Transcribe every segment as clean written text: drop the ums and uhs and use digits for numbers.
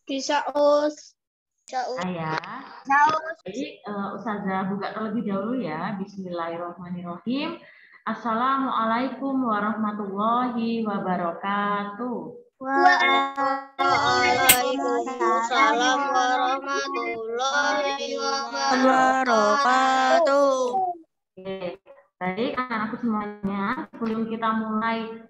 Bisa us. Ayah. Jadi Ustazah buka terlebih dahulu ya. Bismillahirrahmanirrahim. Assalamualaikum warahmatullahi wabarakatuh. Waalaikumsalam warahmatullahi wabarakatuh. Oke. Baik anak-anakku semuanya, sebelum kita mulai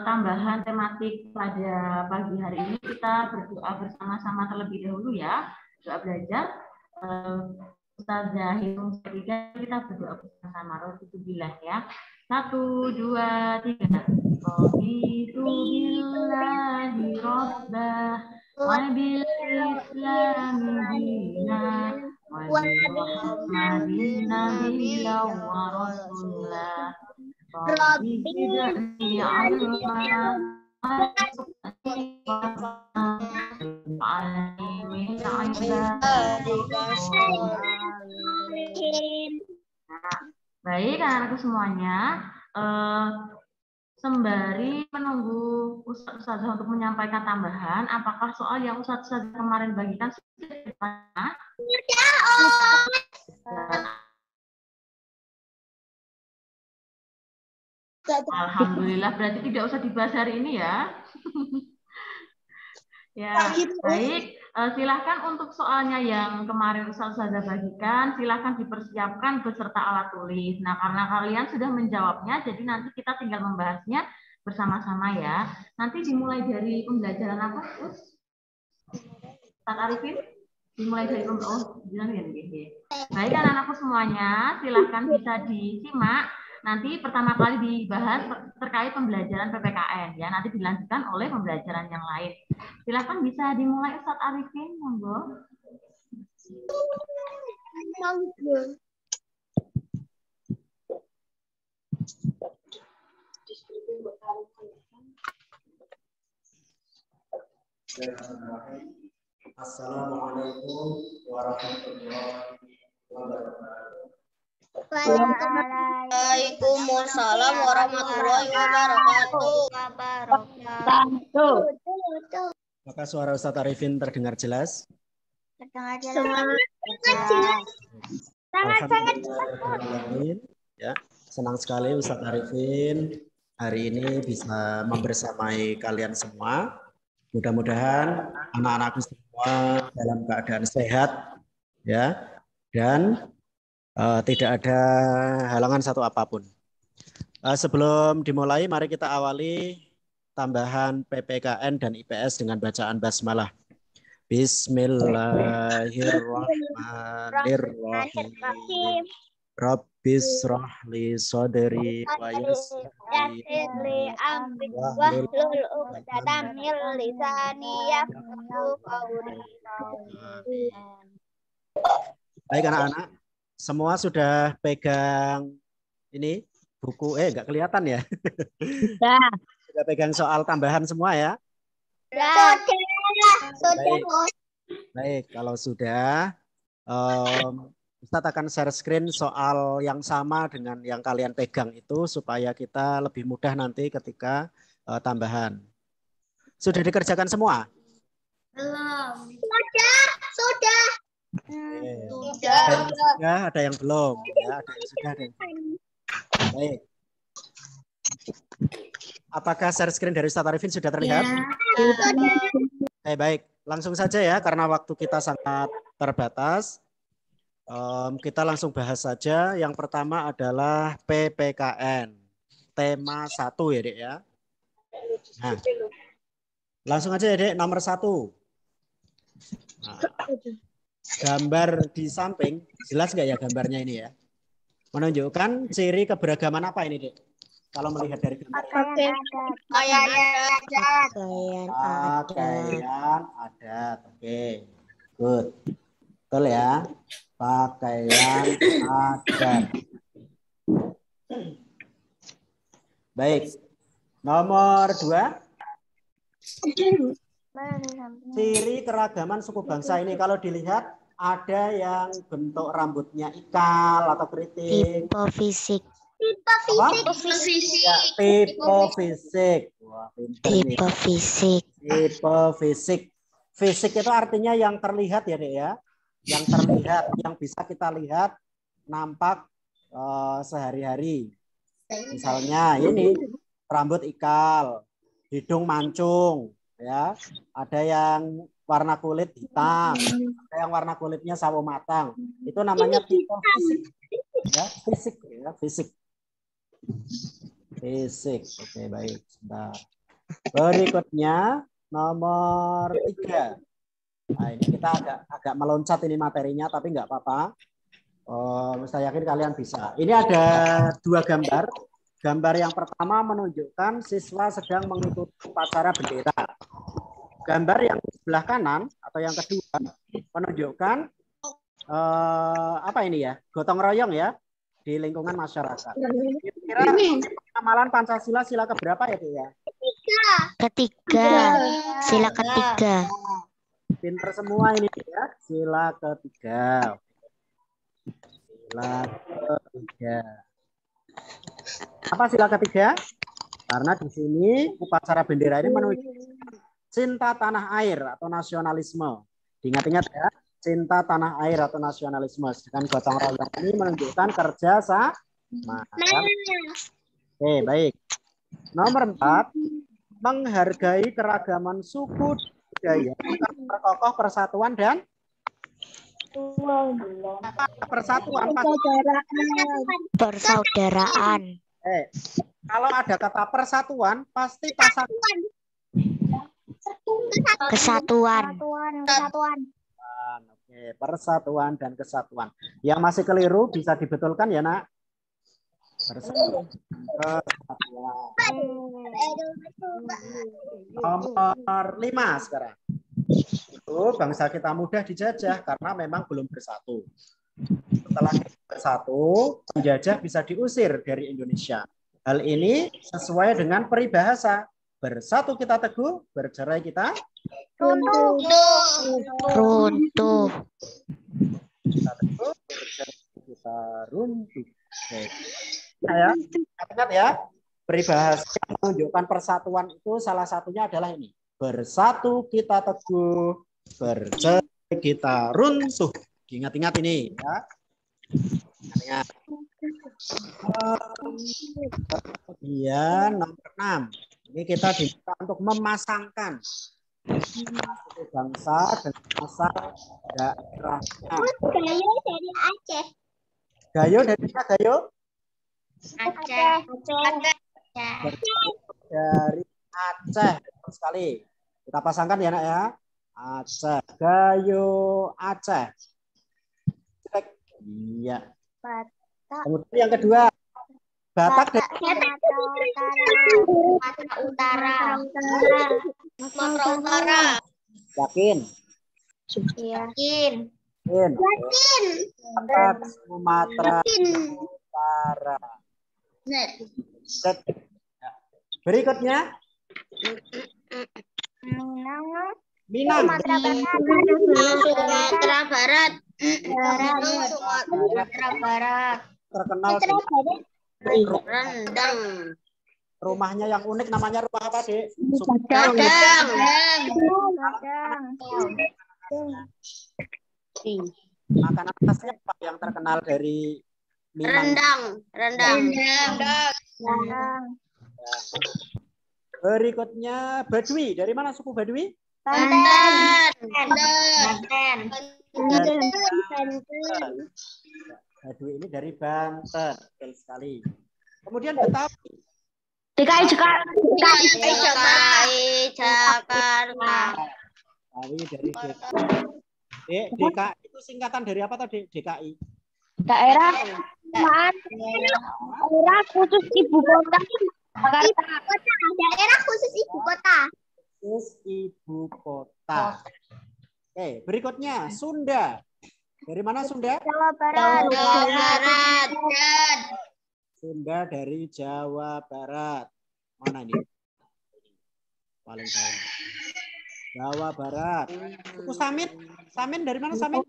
tambahan tematik pada pagi hari ini, kita berdoa bersama-sama terlebih dahulu ya. Doa belajar. Ustazah hitung ketiga, kita berdoa bersama-sama. Alhamdulillah ya. 1, 2, 3. Raditu billahi rabbah wa bil islami dinan wa bi Muhammadin nabiyyan wa rasulah. Rabbi zidni ilma Baik anak-anakku semuanya, sembari menunggu Ustazah untuk menyampaikan tambahan, apakah soal yang Ustazah kemarin bagikan sudah ditanya? Alhamdulillah, berarti tidak usah dibahas hari ini ya. Ya, baik. Silahkan untuk soalnya yang kemarin Ustazah bagikan, silahkan dipersiapkan beserta alat tulis. Nah, karena kalian sudah menjawabnya, jadi nanti kita tinggal membahasnya bersama-sama ya. Nanti dimulai dari pembelajaran apa, Ustaz Arifin? Dimulai dari pembelajaran. Baik, anak-anakku semuanya, silahkan bisa disimak. Nanti pertama kali dibahas terkait pembelajaran PPKN ya, nanti dilanjutkan oleh pembelajaran yang lain. Silakan bisa dimulai Ustaz Arifin, monggo. Assalamualaikum warahmatullahi wabarakatuh. Waalaikumsalam warahmatullahi wabarakatuh. Apakah suara Ustaz Arifin terdengar jelas? Terdengar jelas. Sangat-sangat ya, senang sekali Ustaz Arifin hari ini bisa membersamai kalian semua. Mudah-mudahan anak-anakku semua dalam keadaan sehat ya, dan tidak ada halangan satu apapun. Sebelum dimulai, mari kita awali tambahan PPKN dan IPS dengan bacaan basmalah. Bismillahirrahmanirrahim. Rabbis rahli sodri wa yassir li amri wahlul 'uqdatam min lisani yafqahu qawli. Baik anak-anak, semua sudah pegang ini buku, nggak kelihatan ya? Sudah pegang soal tambahan semua ya? Sudah. Baik, kalau sudah, Ustadz akan share screen soal yang sama dengan yang kalian pegang itu supaya kita lebih mudah nanti ketika tambahan. Sudah dikerjakan semua? Belum. Sudah. Ada yang belum, ya, ada yang sudah, ada yang belum. Baik. Apakah share screen dari Ustadz Arifin sudah terlihat? Ya. Baik, langsung saja ya, karena waktu kita sangat terbatas. Kita langsung bahas saja. Yang pertama adalah PPKN. Tema 1 ya, Dek ya. Nah, langsung aja ya, Dek, nomor 1. Nah, gambar di samping, jelas nggak ya gambarnya ini ya? Menunjukkan ciri keberagaman apa ini, Dek? Kalau melihat dari gambar ini. Pakaian adat. Oke, good. Betul ya. Pakaian adat. Baik. Nomor 2. Ciri keragaman suku bangsa ini kalau dilihat ada yang bentuk rambutnya ikal atau keriting. Tipe fisik. Ya, tipe fisik. Wah, pinter nih. Tipe fisik. Tipe fisik. Fisik itu artinya yang terlihat ya, Dek ya. Yang terlihat, yang bisa kita lihat, nampak sehari-hari. Misalnya ini rambut ikal, hidung mancung, ya. Ada yang warna kulit hitam, ada yang warna kulitnya sawo matang. Itu namanya tipe fisik. Ya, fisik ya, fisik. Fisik. Oke, baik. Sebentar. Berikutnya nomor 3. Nah, ini kita agak meloncat ini materinya, tapi nggak apa-apa. Saya yakin kalian bisa. Ini ada 2 gambar. Gambar yang pertama menunjukkan siswa sedang mengikuti upacara bendera. Gambar yang sebelah kanan atau yang kedua menunjukkan apa ini ya? Gotong royong ya di lingkungan masyarakat. Kira-kira amalan Pancasila sila keberapa ya, Bu ya? Ketiga. Sila ketiga. Pinter semua ini ya. Sila ketiga. Sila ketiga. Apa sila ketiga? Karena di sini upacara bendera ini menunjukkan cinta tanah air atau nasionalisme. Diingat-ingat ya, cinta tanah air atau nasionalisme. Sedangkan gotong royong ini menunjukkan kerja sama. Oke, baik. Nomor 4, menghargai keragaman suku budaya, memperkokoh persatuan dan persaudaraan. Kalau ada kata persatuan, pasti pasangan Kesatuan. Oke, persatuan dan kesatuan. Yang masih keliru bisa dibetulkan ya, Nak. Persatuan. Nomor 5 sekarang. Itu bangsa kita mudah dijajah karena memang belum bersatu. Setelah bersatu, penjajah bisa diusir dari Indonesia. Hal ini sesuai dengan peribahasa. Bersatu kita teguh, bercerai kita Runtuh. Kita teguh, bercerai kita runtuh. Oke. Nah, ya, ingat ya, peribahasa yang menunjukkan persatuan itu salah satunya adalah ini. Bersatu kita teguh, bercerai kita runtuh. Ingat-ingat ini ya. Ingat. Kemudian nomor 6. Ini kita diminta untuk memasangkan suku bangsa dengan asal daerahnya. Gayo dari Aceh. Gayo dari mana Gayo? Aceh. Dari Aceh. Betul sekali. Kita pasangkan ya, Nak ya. Aceh. Gayo Aceh. Iya. Kemudian yang kedua. Batak dari Sumatera Utara. Yakin? Yakin. Batak Sumatera Utara. Berikutnya Minang. Sumatera Barat. Sumatera Barat. Terkenal Rendang. Rumahnya yang unik namanya rumah apa, Dek? Gadang. Makanan khasnya apa yang terkenal dari Minang? Rendang. Berikutnya Badui. Dari mana suku Badui? Banten. Badui ini dari Banten. Betul sekali. Kemudian Betawi. DKI Jakarta. Betawi dari DKI. DKI itu singkatan dari apa tadi? DKI. Daerah khusus ibu kota. Daerah khusus ibu kota. Khusus ibu kota. Oke, berikutnya Sunda. Dari mana Sunda? Jawa Barat. Sunda dari Jawa Barat. Mana ini? Paling bawah. Jawa Barat. Suku Samin. Samin dari mana Samin?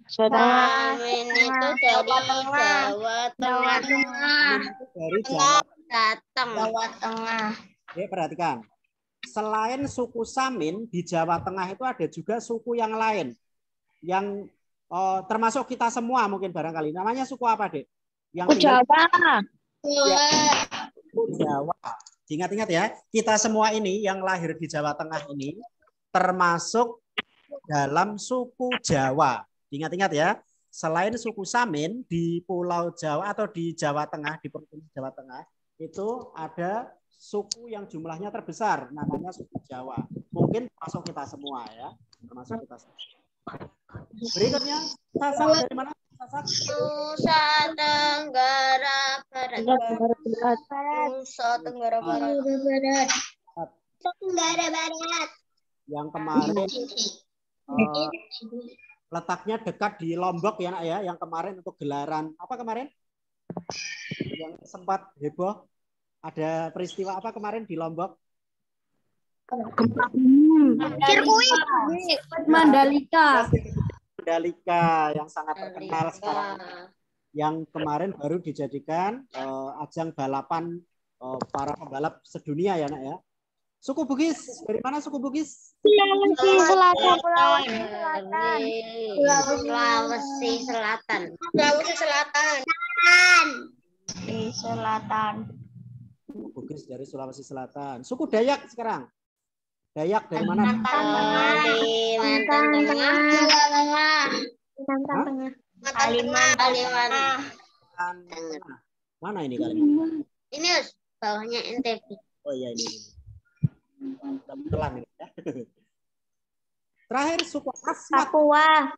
Samin itu dari Jawa Tengah. Dari Jawa Jawa Tengah. Oke, perhatikan. Selain suku Samin di Jawa Tengah itu ada juga suku yang lain yang termasuk kita semua mungkin barangkali. Namanya suku apa, Dek? Yang Jawa. Ya, suku Jawa. Ingat-ingat ya, kita semua ini yang lahir di Jawa Tengah ini termasuk dalam suku Jawa. Ingat-ingat ya, selain suku Samin di Pulau Jawa atau di Jawa Tengah, di Provinsi Jawa Tengah, itu ada suku yang jumlahnya terbesar, namanya suku Jawa. Mungkin termasuk kita semua ya, termasuk kita semua. Berikutnya, Sasak dari mana? Sasak? Nusa Tenggara Barat. Nusa Tenggara Barat. Nusa Tenggara Barat. Yang kemarin letaknya dekat di Lombok ya, Nak ya, yang kemarin untuk gelaran apa kemarin? Yang sempat heboh. Ada peristiwa apa kemarin di Lombok? Mandalika. Mandalika yang sangat terkenal sekarang. Yang kemarin baru dijadikan ajang balapan para pembalap sedunia ya, Nak ya. Suku Bugis, dari mana suku Bugis? Sulawesi Selatan. Sulawesi Selatan. Sulawesi Selatan. Di Selatan. Suku Bugis dari Sulawesi Selatan. Suku Dayak sekarang. Dayak dari mana? Kalimantan Tengah. Mana ini Kalimantan? Ini bawahnya NTB. Oh iya ini. Kebetulan ini ya. Terakhir suku Asmat. Papua.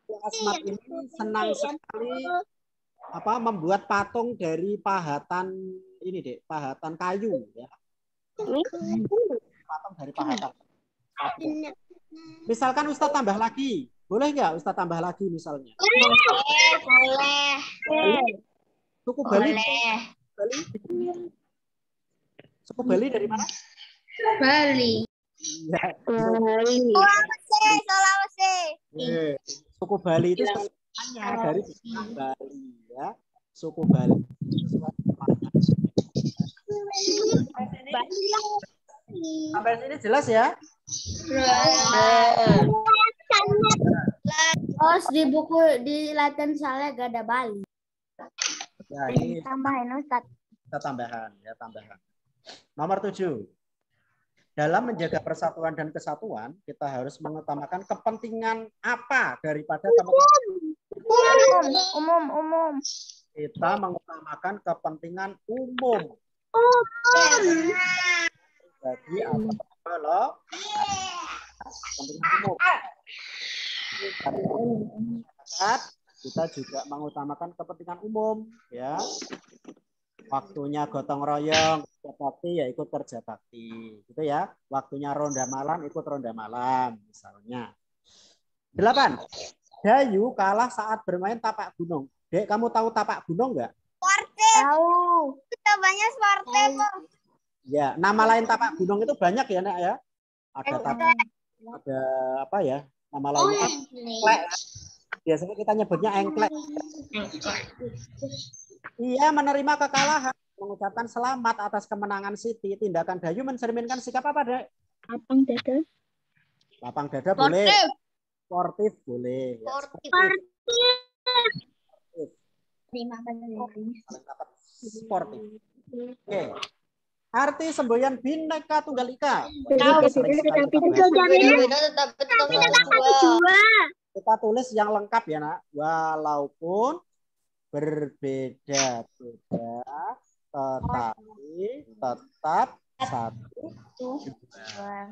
Suku Asmat ini senang sekali membuat patung dari pahatan ini, Dek, pahatan kayu ya. Patung dari pahatan. Misalkan Ustadz tambah lagi. Boleh nggak Ustadz tambah lagi misalnya? Boleh. Suku Bali. Suku Bali dari mana? Bali. Ya. Sulawesi. Suku Bali itu sebenarnya dari Bali ya. Suku Bali. Sampai sini jelas ya? Terus di buku di latihan saya gak ada Bali. Ya, ini Tambahin Ustadz. kita tambahan. Nomor 7. Dalam menjaga persatuan dan kesatuan, kita harus mengutamakan kepentingan apa daripada kepentingan Umum. Kita mengutamakan kepentingan umum. Jadi apa loh? Kepentingan umum. Kita juga mengutamakan kepentingan umum, ya. Waktunya gotong royong kerja bakti ya ikut kerja bakti, gitu ya. Waktunya ronda malam ikut ronda malam, misalnya. 8. Dayu kalah saat bermain tapak gunung. Dek, kamu tahu tapak gunung nggak? Tahu. Namanya Sparte, Bang. Ya, nama lain tapak gunung itu banyak ya, Nak ya. Ada tapak, ada apa ya? Nama lainnya engklek. Biasanya kita nyebutnya engklek. Ia menerima kekalahan, mengucapkan selamat atas kemenangan Siti. Tindakan Dayu mencerminkan sikap apa, Dek? Lapang dada. Lapang dada boleh. Sportif boleh. Ya. Sportif. Oke. Arti semboyan Bhinneka Tunggal Ika. Kita tulis yang lengkap ya, Nak. Walaupun berbeda-beda, tetapi tetap satu jua.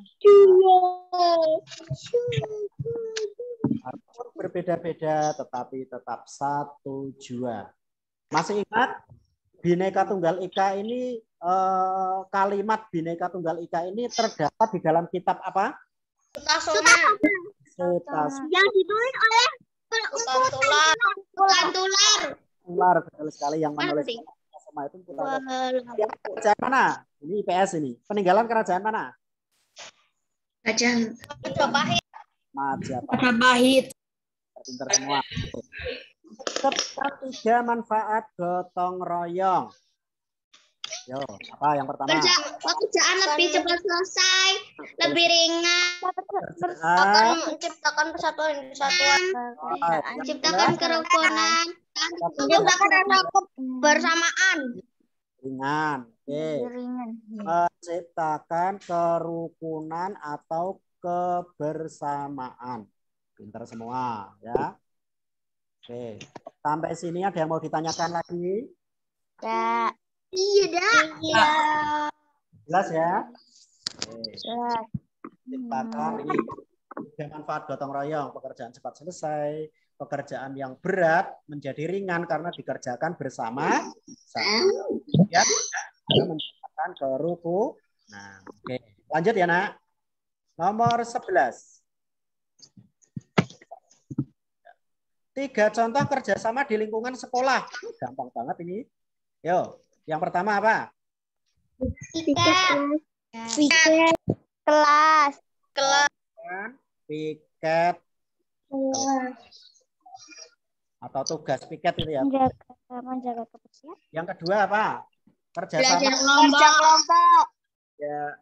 Walaupun berbeda-beda, tetapi tetap satu jua. Masih ingat Bhinneka Tunggal Ika ini, kalimat Bhinneka Tunggal Ika ini terdapat di dalam kitab apa? Sutasoma. Yang ditulis oleh Ular, betul sekali yang menulis sama itu kerajaan mana? Ini IPS ini. Peninggalan kerajaan mana? Majapahit. Majapahit. Pintar semua. Sebutkan 3 manfaat gotong royong. Yo, apa yang pertama? Pekerjaan lebih cepat selesai, lebih ringan, Pekerjaan. menciptakan persatuan, menciptakan Jelas. kerukunan, menciptakan rasa kebersamaan. Ringan. Oke. Menciptakan kerukunan atau kebersamaan. Pintar semua ya. Oke. Sampai sini ada yang mau ditanyakan lagi? Ya. Iya, dah. Iya. Jelas ya? Oke. Ciptakan ini 3 manfaat gotong royong. Pekerjaan cepat selesai, pekerjaan yang berat menjadi ringan karena dikerjakan bersama. Ya, menciptakan kerukunan. Oke, lanjut ya nak. Nomor 11. 3 contoh kerjasama di lingkungan sekolah. Gampang banget ini. Yo, yang pertama apa? Piket. Kelas. Piket atau tugas piket itu ya. Menjaga kebersihan. Yang kedua apa? Kerjasama kelompok. ya.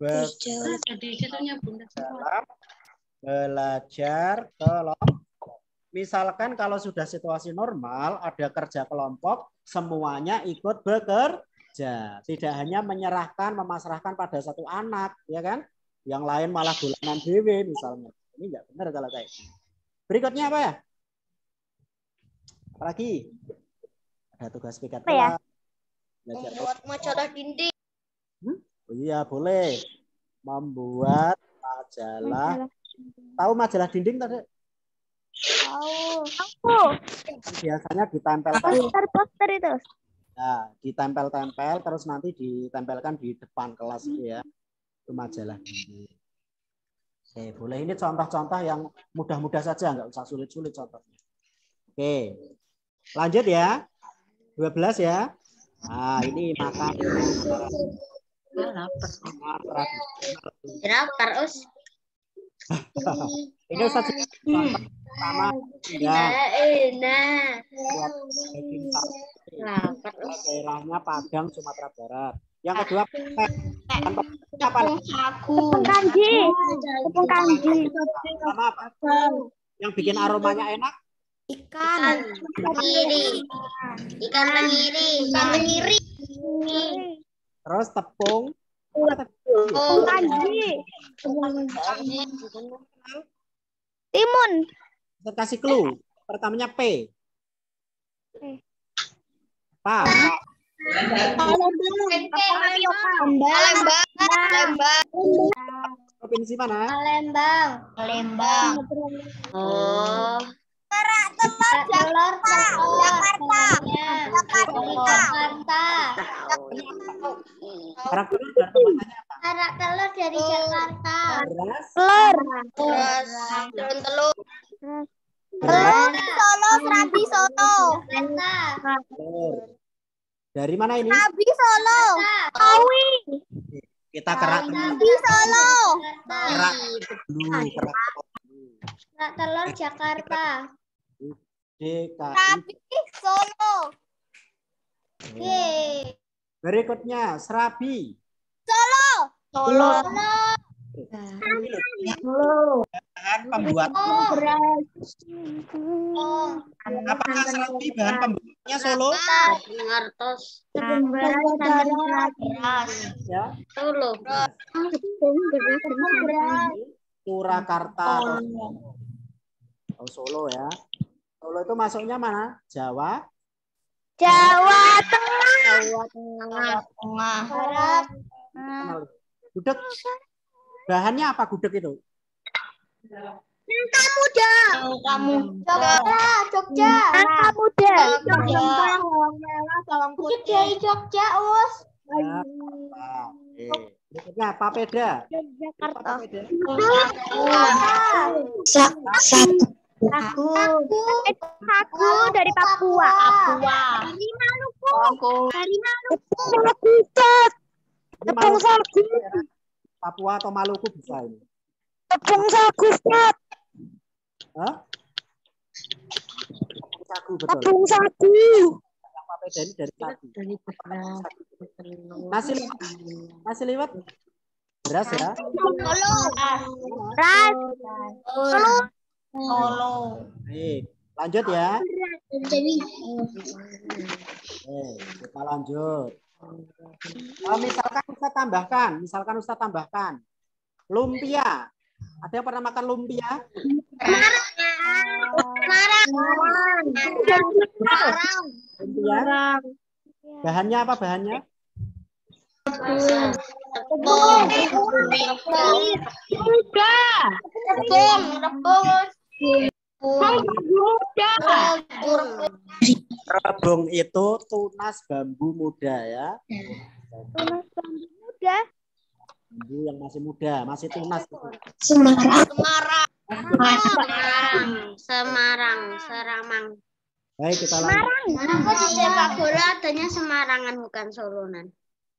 Dalam belajar kelompok. Misalkan kalau sudah situasi normal, ada kerja kelompok, semuanya ikut bekerja. Tidak hanya menyerahkan, memasrahkan pada satu anak, ya kan? Yang lain malah dolanan dewe misalnya. Ini nggak benar kalau kayak ini. Berikutnya apa ya? Apalagi? Ada tugas piket kelas. Membuat majalah dinding. Oh iya, boleh. Membuat majalah. Tahu majalah dinding tadi? Tahu. Biasanya ditempelkan. Poster itu. Nah, ditempel-tempel terus nanti ditempelkan di depan kelas itu ya. Itu majalah dinding. Oke, boleh. Ini contoh-contoh yang mudah-mudah saja, nggak usah sulit-sulit contohnya. Oke. Lanjut ya. 12 ya. Nah, ini makan. Lapar, Us. Ini Ustaz contoh pertama ya. Daerahnya Padang, Sumatera Barat. Yang kedua Tepung kanji. sama apa? Yang bikin aromanya enak? Ikan tenggiri. Terus tepung Kanji. Timun. Saya kasih clue. Pertamanya P. Apa? Palembang. Provinsi mana? Palembang. Oh. Telur. Jakarta. Karak telur dari tempatnya apa? Karak telur dari Jakarta. Beras. Telur. Serabi Solo. Telur. Dari mana ini? Serabi Solo. Kawi. Kita kerak telur. Serabi Solo. Kerak dulu. Kerak telur Jakarta. DKI. Serabi Solo. Yeay. Berikutnya Serabi. Solo. Bahan pembuat. Apakah Serabi bahan pembuatnya Solo? Ya. Solo. Surakarta. Oh, Solo ya. Solo itu masuknya mana? Jawa. Jawa Tengah. Barat. Gudeg. Bahannya apa gudeg itu? Jogja. Gudeg dari Jogja, Us. Berikutnya papeda. Jakarta. Sagu dari Papua. Dari Maluku. Tepung sagu. Papua atau Maluku bisa ini. Tepung sagu, Ustaz. Hah? Sagu, betul. Tepung sagu. Yang papeda ini dari sagu. Dari beras. Nasi liwet. Beras ya. Baik, lanjut ya. Kita lanjut. Misalkan Ustaz tambahkan lumpia. Ada yang pernah makan lumpia? Lumpia. Bahannya apa bahannya? Rebung itu tunas bambu muda ya. Tunas bambu muda. Bambu yang masih muda, masih tunas. Semarang. Baik, kita lanjut. Aku di sepak bola adanya Semarangan bukan Solonan.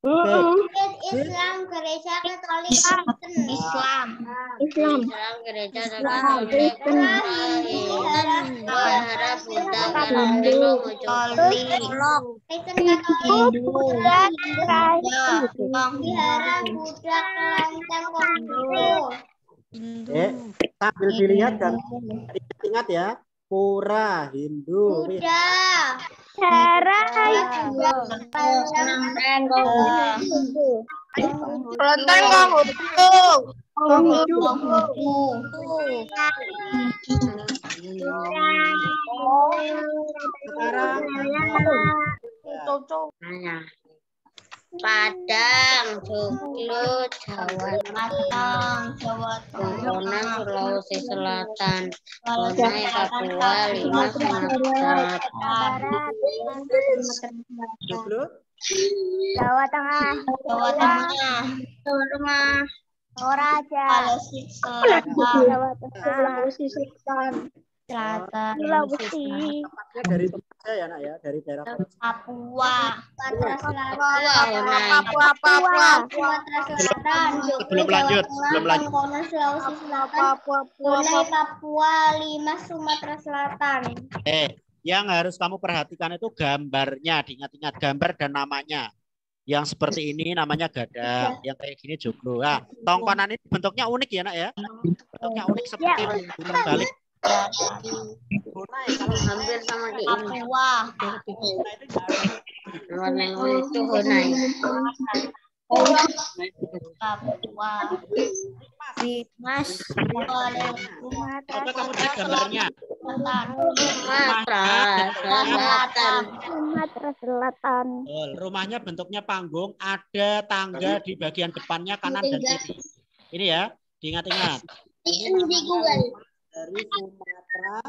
Islam gereja Katolik Kristen. Islam gereja Katolik Wihara Buddha Katolik Kristen Wihara Buddha Kelenteng Konghucu. Sambil dilihat dan ingat ya. Pura Hindu. Buddha. Padang, Joglo, Jawa Tengah, Sulawesi Selatan, Brunei, Papua, Lima, Sumatera Jawa Tengah. Toraja. Sulawesi Selatan. Sulawesi. Dari tempat ya nak ya, dari daerah Papua, Sumatera Belum lanjut. Sulawesi Selatan. Papua, Lima, Sumatera Selatan. Yang harus kamu perhatikan itu gambarnya, diingat-ingat gambar dan namanya. Yang seperti ini namanya gadang, yang kayak gini joglo. Nah, tongkonan ini bentuknya unik ya nak ya. Bentuknya unik seperti terbalik. hampir sama kayak ini. Warna yang itu Honai. Papua. Mas. Coba kamu cek gambarnya. Sumatera Selatan. Rumahnya bentuknya panggung, ada tangga di bagian depannya kanan dan kiri. Ini ya, diingat-ingat. Di Google. Dari Sumatera,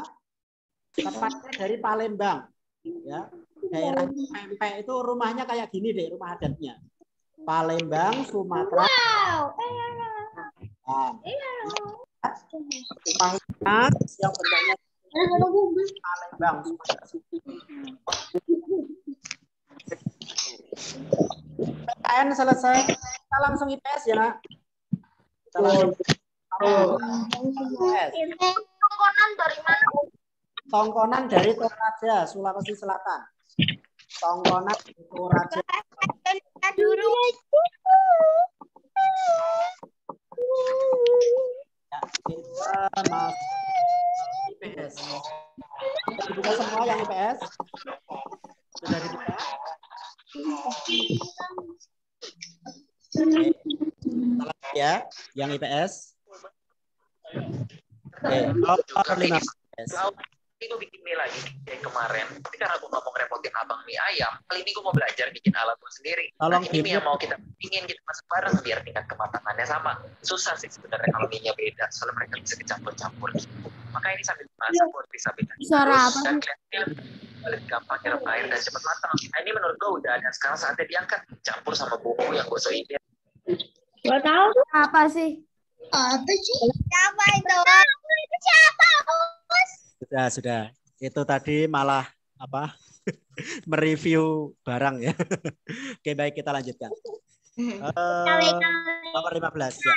tepatnya dari Palembang, ya. Daerah Pempek itu rumahnya kayak gini deh, rumah adatnya. Palembang, Sumatera. Wow. Rumah yang bentuknya Palembang, Sumatera. PKN selesai, kita langsung IPS ya nak. Kita langsung. Tongkonan dari mana? Tongkonan dari Toraja, Sulawesi Selatan. Tongkonan dari Toraja. Ya, kita masuk IPS. Dibuka semua yang IPS. Sudah dibuka. Ya, yang IPS. Nomor 15. Ini gue bikin mie lagi kayak kemarin. Tapi karena gue nggak mau ngerepotin abang mie ayam, kali ini gue mau belajar bikin alat gue sendiri. Tolong ini mie yang mau kita ingin kita masak bareng biar tingkat kematangannya sama. Susah sih sebenarnya kalau mie-nya beda, soalnya mereka bisa kecampur-campur gitu. Maka ini sambil masak buat bisa beda. Suara apa? Dan kelihatannya lebih gampang nyerap air dan cepat matang. Nah ini menurut gue udah ada. Sekarang saatnya diangkat, campur sama bumbu yang gue soin. Gak tahu apa sih? Apa sih? Siapa itu? Itu siapa? Sudah. Itu tadi malah apa? mereview barang ya. Oke, baik kita lanjutkan. Nomor 15 ya.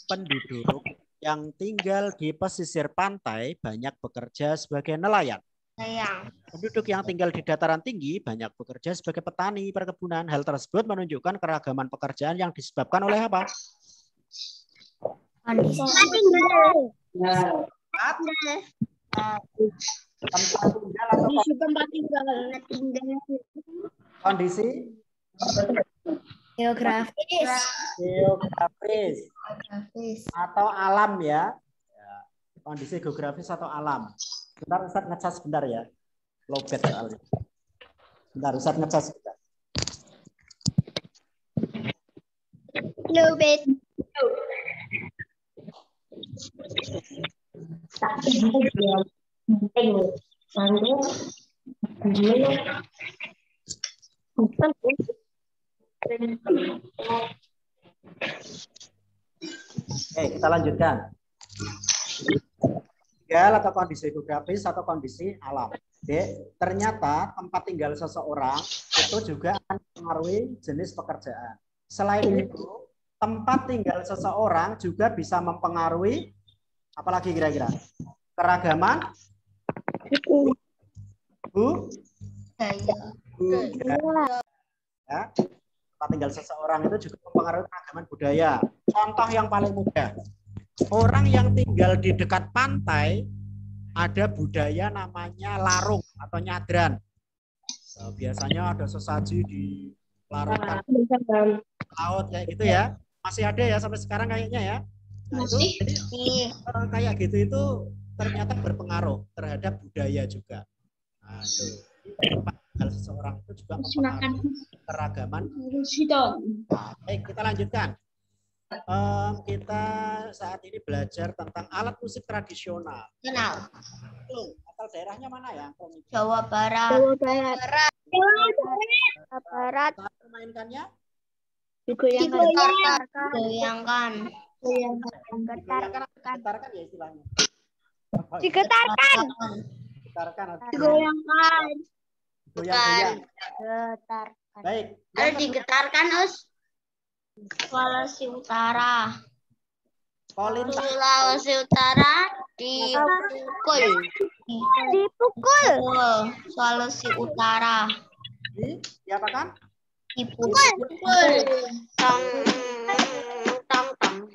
Penduduk yang tinggal di pesisir pantai banyak bekerja sebagai nelayan. Penduduk yang tinggal di dataran tinggi banyak bekerja sebagai petani perkebunan. Hal tersebut menunjukkan keragaman pekerjaan yang disebabkan oleh apa? Kondisi. Tempat tinggal atau kondisi Geografis. atau alam ya. Kondisi geografis atau alam. Bentar Ustaz ngecas sebentar ya. Lowbat soalnya. Bentar Ustaz ngecas sebentar. Lowbat. Oke, kita lanjutkan. Tinggal atau kondisi geografis atau kondisi alam. Oke, ternyata tempat tinggal seseorang itu juga akan mempengaruhi jenis pekerjaan. Selain itu, tempat tinggal seseorang juga bisa mempengaruhi apalagi kira-kira? Keragaman ya, tempat tinggal seseorang itu juga mempengaruhi keragaman budaya. Contoh yang paling mudah, orang yang tinggal di dekat pantai ada budaya namanya larung atau nyadran. Biasanya ada sesaji di larung laut kayak gitu ya. Masih ada ya sampai sekarang kayaknya ya. Nah, itu jadi kayak gitu itu ternyata berpengaruh terhadap budaya juga. Nah, itu tempat tinggal seseorang itu juga mempengaruhi keragaman. Baik, kita lanjutkan. Kita saat ini belajar tentang alat musik tradisional. Kenal. Asal daerahnya mana ya? Jawa Barat. Barat. Memainkannya? Digoyangkan. Getarkan ya istilahnya. Digetarkan. Getarkan. Digoyangkan. Goyang-goyang. Baik. Harus digetarkan, Us. Sulawesi Utara. Sulawesi Utara dipukul. Sulawesi Utara. Diapakan? Dipukul. Tong tong tong.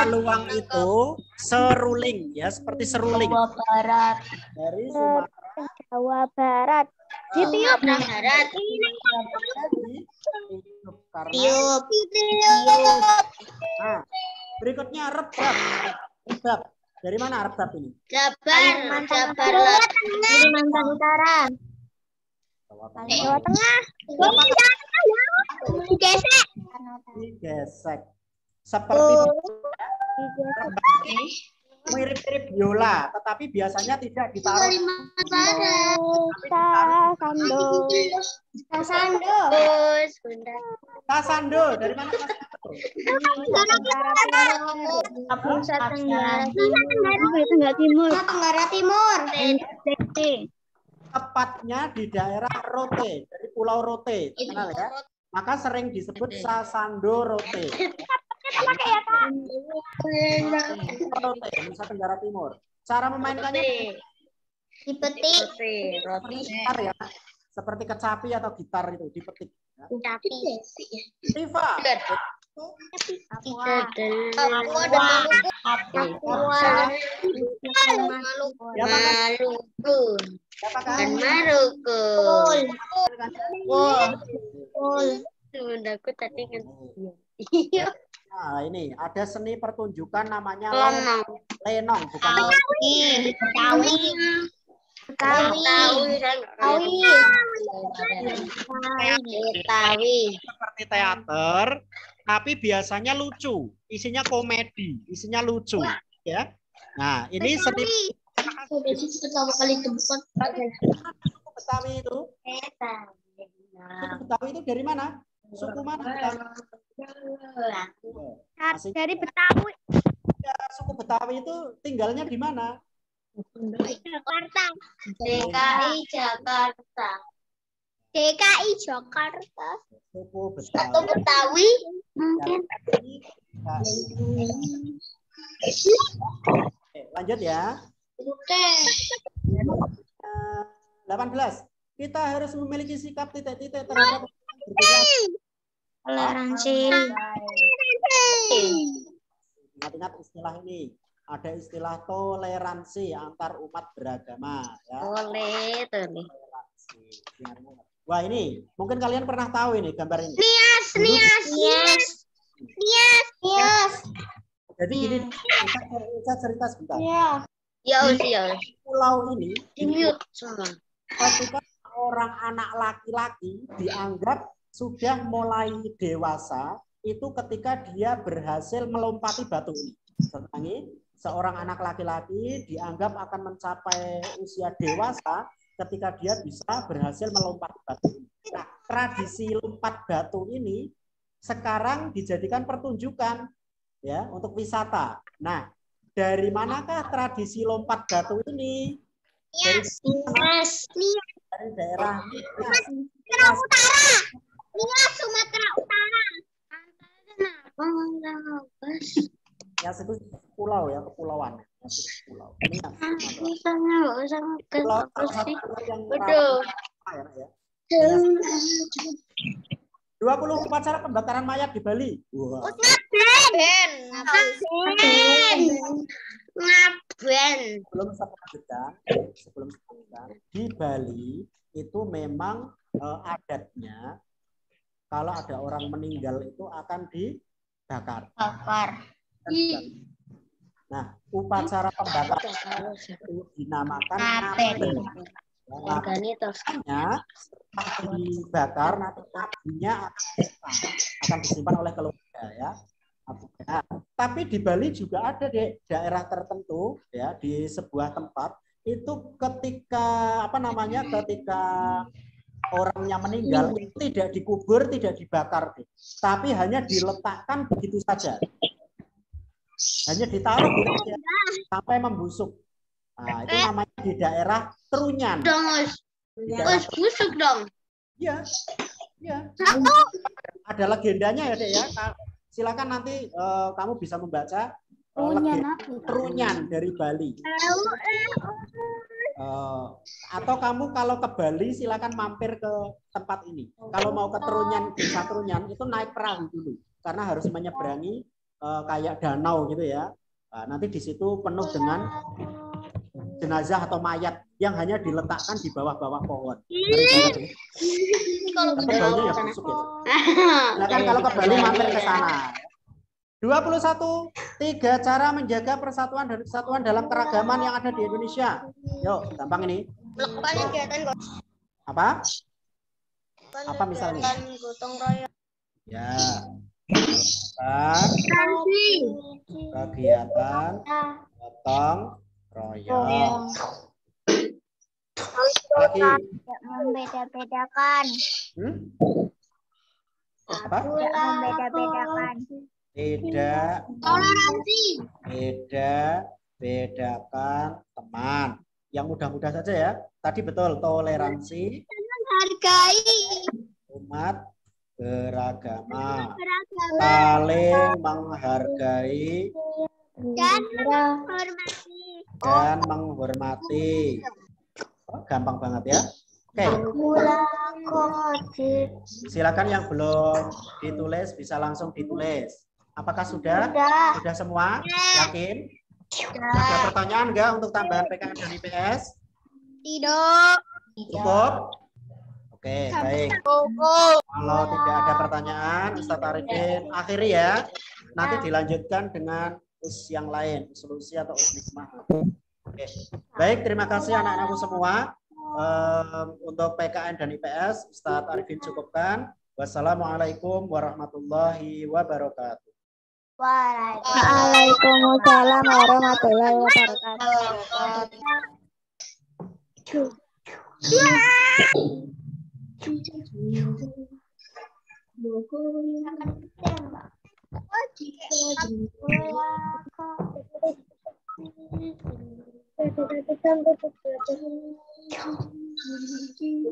Luang itu seruling ya, seperti seruling. Jawa Barat. Dari Sumatera. Jawa Barat. Ditiup. Barat. Tiup. Nah, berikutnya rebab. Rebab. Dari mana rebab ini? Jabar. Kalimantan Utara. Jawa Tengah. Gesek. Digesek. Seperti mirip-mirip biola, tetapi biasanya tidak ditaruh. Tasando. Dari mana Tasando? Tenggara Timur. Tepatnya di daerah Rote, dari Pulau Rote, kenal ya? Maka sering disebut Sasando Rote. Rote, Nusa Tenggara Timur. Cara memainkannya Dipetik. seperti gitar ya, seperti kecapi atau gitar itu dipetik. Ya. Tifa. Nah, ini ada seni pertunjukan namanya lenong, bukan seperti teater, tapi biasanya lucu, isinya komedi, isinya lucu, ya. Nah, ini seni Betawi itu. Suku Betawi itu dari mana? Suku mana Betawi? Dari Betawi. Ya, suku Betawi itu tinggalnya di mana? Jakarta. DKI Jakarta. DKI Jakarta. Suku Atau Betawi. Betawi mungkin. Oke, lanjut ya. Oke. 18. Kita harus memiliki sikap titik-titik terhadap berbeda. Toleransi. Ingat-ingat istilah ini. Ada istilah toleransi antar umat beragama. Ya. Boleh tuh nih. Toleransi. Wah ini, mungkin kalian pernah tahu ini gambar ini. Nias. Jadi gini, saya cerita sebentar. Ya. Di pulau ini, Mute semua. ketika orang anak laki-laki dianggap sudah mulai dewasa, itu ketika dia berhasil melompati batu ini. Selangi, seorang anak laki-laki dianggap akan mencapai usia dewasa ketika dia bisa berhasil melompati batu ini. Nah, tradisi lompat batu ini sekarang dijadikan pertunjukan ya untuk wisata. Nah, dari manakah tradisi lompat batu ini? Dari daerah Sumatera Utara. ya itu pulau ya, kepulauan. Pulau. Ini Pulau yang Betul. ya. 20 upacara pembakaran mayat di Bali. Wah. Ngaben. Sebelum saya lanjutkan, di Bali itu memang adatnya kalau ada orang meninggal itu akan dibakar. Nah, upacara pembakaran itu dinamakan ngaben. Artinya dibakar nanti apinya akan disimpan oleh keluarga ya. Nah, tapi di Bali juga ada di daerah tertentu ya, di sebuah tempat itu ketika ketika orang yang meninggal itu tidak dikubur, tidak dibakar, tapi hanya diletakkan begitu saja. Hanya ditaruh gitu sampai membusuk. Nah, itu namanya di daerah Trunyan. Busuk dong. Iya. Iya. Ada legendanya ya, Dek ya. Silakan nanti kamu bisa membaca Trunyan dari Bali. Atau kamu kalau ke Bali silakan mampir ke tempat ini. Kalau mau ke Trunyan, desa Trunyan itu naik perahu dulu karena harus menyeberangi kayak danau gitu ya. Nah, nanti di situ penuh dengan jenazah atau mayat yang hanya diletakkan di bawah-bawah pohon. Kalau Tapi baunya ya busuk ya. Silakan kalau ke Bali mampir ke sana. 21. 3 cara menjaga persatuan dan kesatuan dalam keragaman yang ada di Indonesia. Yuk, gampang ini. Apa? Apa misalnya? Gotong royong. Ya. Kegiatan gotong royong. Lagi. Membeda-bedakan. Apa? Membeda-bedakan. Tidak Toleransi. beda-bedakan teman. Yang mudah-mudah saja ya. Tadi betul, toleransi. Menghargai. Umat beragama. Saling menghargai dan menghormati. Oh, gampang banget ya. Oke. Silakan yang belum ditulis bisa langsung ditulis. Apakah sudah? Sudah semua? Yakin? Ada pertanyaan enggak untuk tambahan PKN dan IPS? Tidak. Cukup? Oke, baik. Kalau tidak ada pertanyaan, Ustaz Arifin akhiri ya. Nanti dilanjutkan dengan yang lain, solusi atau hikmah. Oke. Baik, terima kasih anak-anakku semua. Untuk PKN dan IPS, Ustaz Arifin cukupkan. Wassalamualaikum warahmatullahi wabarakatuh. Waalaikumsalam warahmatullahi wabarakatuh. Asik.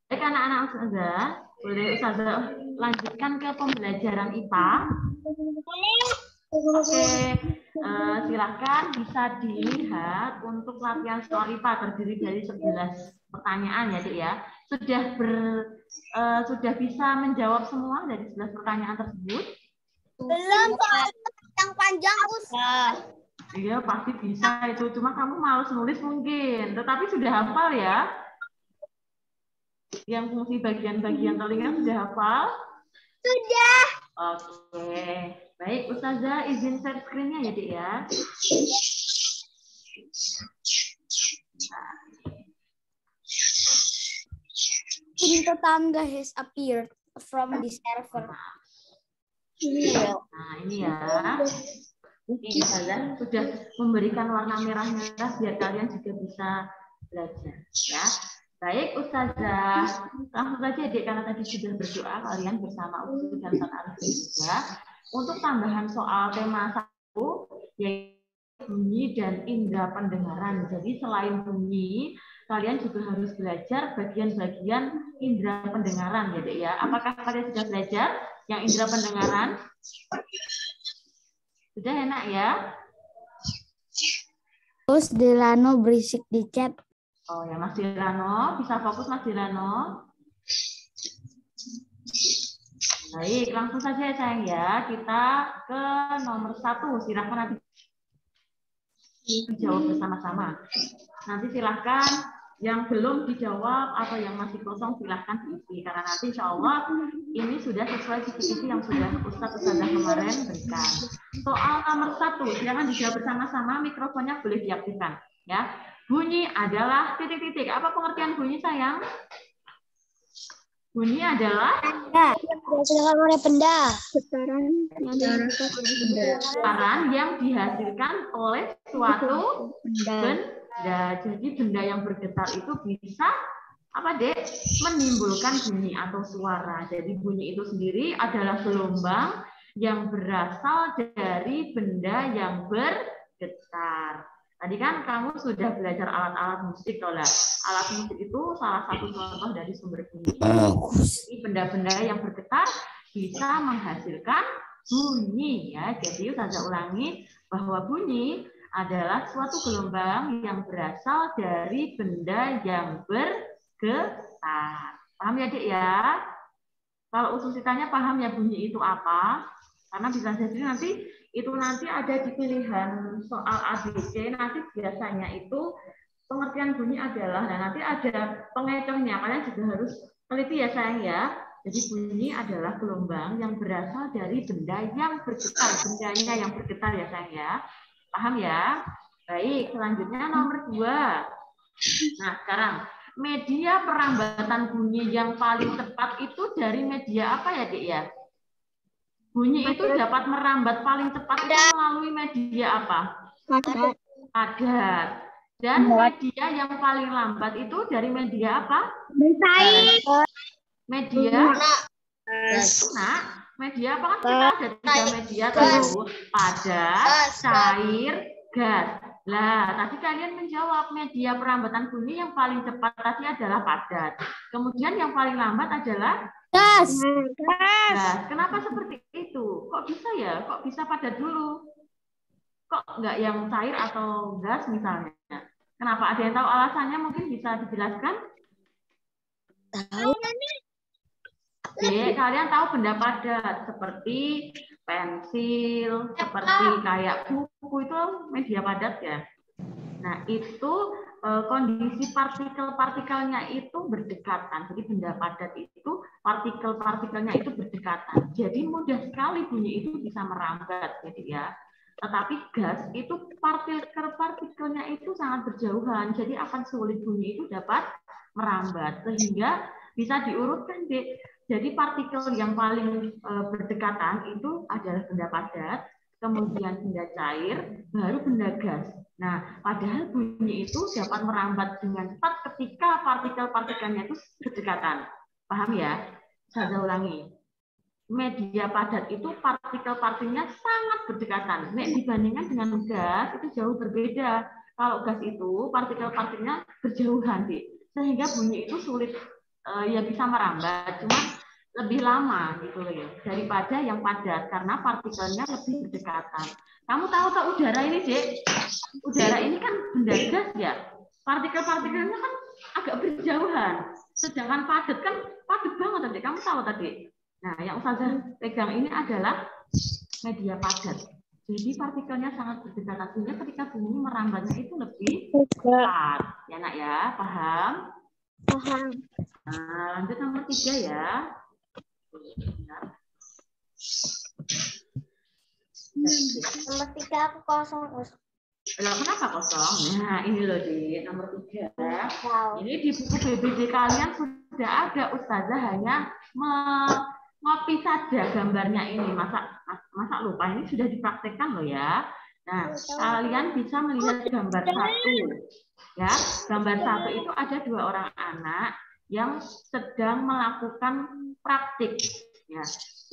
Baik anak-anak Ustazah, boleh Ustazah lanjutkan ke pembelajaran IPA. Oke, silakan bisa dilihat untuk latihan soal IPA terdiri dari 11 pertanyaan ya, Dik ya. Sudah bisa menjawab semua dari 11 pertanyaan tersebut? Belum, panjang Ustaz. Iya, pasti bisa itu. Cuma kamu malas nulis mungkin, tetapi sudah hafal ya. Yang fungsi bagian-bagian telinga sudah hafal? Sudah. Oke. Baik, Ustazah izin share screen-nya ya, Dik ya. Pintu tangga has appeared from the server. Nah, ini ya. Ini Ustazah sudah memberikan warna merah-merah biar kalian juga bisa belajar ya. Baik Ustazah, langsung saja Dek, karena tadi sudah berdoa kalian bersama Ustazah dan Ustaz Arifin juga untuk tambahan soal tema 1 yaitu bunyi dan indera pendengaran. Jadi selain bunyi, kalian juga harus belajar bagian-bagian indera pendengaran ya Dek ya. Apakah kalian sudah belajar yang indera pendengaran? Sudah enak ya? Terus Delano berisik di chat. Oh ya Mas Dilano, bisa fokus Mas Dilano. Baik, langsung saja ya sayang ya. Kita ke nomor 1. Silahkan nanti dijawab bersama-sama. Nanti silahkan yang belum dijawab atau yang masih kosong silahkan diisi. Karena nanti insya Allah ini sudah sesuai kisi-kisi yang sudah Ustazah kemarin berikan. Soal nomor 1, silahkan dijawab bersama-sama. Mikrofonnya boleh diaktifkan. Ya. Bunyi adalah titik-titik. Apa pengertian bunyi sayang? Bunyi adalah Dihasilkan oleh benda. getaran yang dihasilkan oleh suatu benda. Jadi benda yang bergetar itu bisa apa Dek? Menimbulkan bunyi atau suara. Jadi bunyi itu sendiri adalah gelombang yang berasal dari benda yang bergetar. Tadi kan kamu sudah belajar alat-alat musik, Tola. Alat musik itu salah satu contoh dari sumber bunyi. Jadi benda-benda yang bergetar bisa menghasilkan bunyi ya. Jadi Ustazah ulangi bahwa bunyi adalah suatu gelombang yang berasal dari benda yang bergetar. Paham ya, Dek ya? Kalau ususitanya paham ya bunyi itu apa? Karena bisa jadi nanti ada di pilihan soal ABC, nanti biasanya itu pengertian bunyi adalah, nah nanti ada pengecohnya, kalian juga harus teliti ya sayang ya. Jadi bunyi adalah gelombang yang berasal dari benda yang bergetar, bendanya yang bergetar ya sayang ya. Paham ya? Baik, selanjutnya nomor 2. Nah sekarang, media perambatan bunyi yang paling tepat itu dari media apa ya Dek ya? Bunyi itu dapat merambat paling cepat melalui media apa? Padat. Dan media yang paling lambat itu dari media apa? Media nah, media apa kan kita ada 3 media tuh, padat, cair, gas. Lah, tadi kalian menjawab media perambatan bunyi yang paling cepat tadi adalah padat. Kemudian yang paling lambat adalah Gas. gas. Kenapa seperti itu? Kok bisa ya? Kok bisa padat dulu? Kok nggak yang cair atau gas misalnya? Kenapa? Ada yang tahu alasannya? Mungkin bisa dijelaskan? Tahu. Oke, kalian tahu benda padat seperti pensil, seperti kayak buku itu media padat ya. Nah, itu kondisi partikel-partikelnya itu berdekatan. Jadi benda padat itu partikel-partikelnya itu berdekatan. Jadi mudah sekali bunyi itu bisa merambat, jadi ya. Tetapi gas itu partikelnya itu sangat berjauhan, jadi akan sulit bunyi itu dapat merambat, sehingga bisa diurutkan, Dek. Jadi partikel yang paling berdekatan itu adalah benda padat, kemudian benda cair, baru benda gas. Nah, padahal bunyi itu dapat merambat dengan cepat ketika partikel-partikelnya itu berdekatan. Paham ya? Saya ulangi. Media padat itu partikel-partikelnya sangat berdekatan. Nek dibandingkan dengan gas itu jauh berbeda. Kalau gas itu partikel-partikelnya berjauhan, Dik. Sehingga bunyi itu sulit ya bisa merambat, cuma lebih lama gitu loh ya daripada yang padat karena partikelnya lebih berdekatan. Kamu tahu tak udara ini, Dek? Udara ini kan benda gas ya. Partikel-partikelnya kan agak berjauhan. Sedangkan padat kan padat banget, Dek. Kamu tahu tadi? Nah, yang Ustazah pegang ini adalah media padat. Jadi partikelnya sangat berdekatan, sehingga ketika bunyi merambatnya itu lebih cepat. Ya, Nak ya, paham? Paham. Nah, lanjut nomor 3 ya. Nomor 3 aku kosong. Loh, kenapa kosong? Nah, ini loh di nomor 3. Ini di buku BBD kalian sudah ada, Ustazah hanya ngopi saja gambarnya ini. Masa lupa, ini sudah dipraktekkan loh ya. Nah, kalian bisa melihat gambar 1. Ya, gambar 1 itu ada 2 orang anak yang sedang melakukan praktik ya,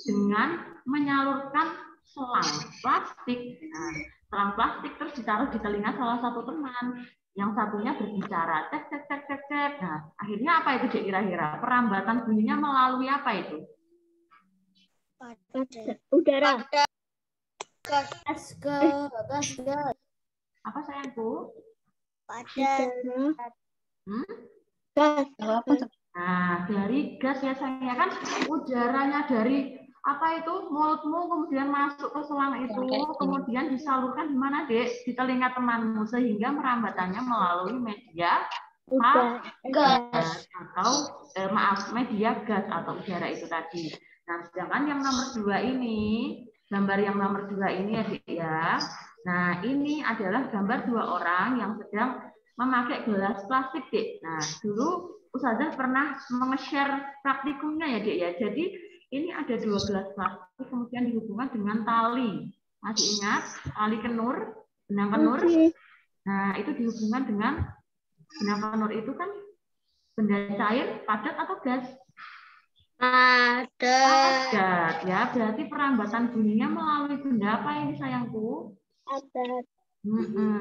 dengan menyalurkan selang plastik. Nah, selang plastik terus ditaruh di telinga salah satu teman. Yang satunya berbicara, cek, cek, cek, cek, cek. Nah, akhirnya apa itu, Dek, kira-kira? Perambatan bunyinya melalui apa itu? Udara. Gas. Apa sayangku? Padat. Gas. Nah, dari gas ya saya kan udaranya dari apa itu mulutmu kemudian masuk ke selang itu, kemudian disalurkan di mana, Dek? Di telinga temanmu, sehingga merambatannya melalui media gas atau media gas atau udara itu tadi. Nah, sedangkan yang nomor 2 ini, gambar yang nomor 2 ini ya, Dek ya. Nah, ini adalah gambar 2 orang yang sedang memakai gelas plastik, Dek. Nah, dulu Ustazah pernah meng-share praktikumnya ya, Dek ya. Jadi ini ada 2 gelas plastik kemudian dihubungkan dengan tali. Masih ingat tali kenur, benang kenur? Nah, itu dihubungkan dengan benang kenur itu kan benda cair, padat atau gas? Padat ya, berarti perambatan bunyinya melalui benda apa ini sayangku? Padat.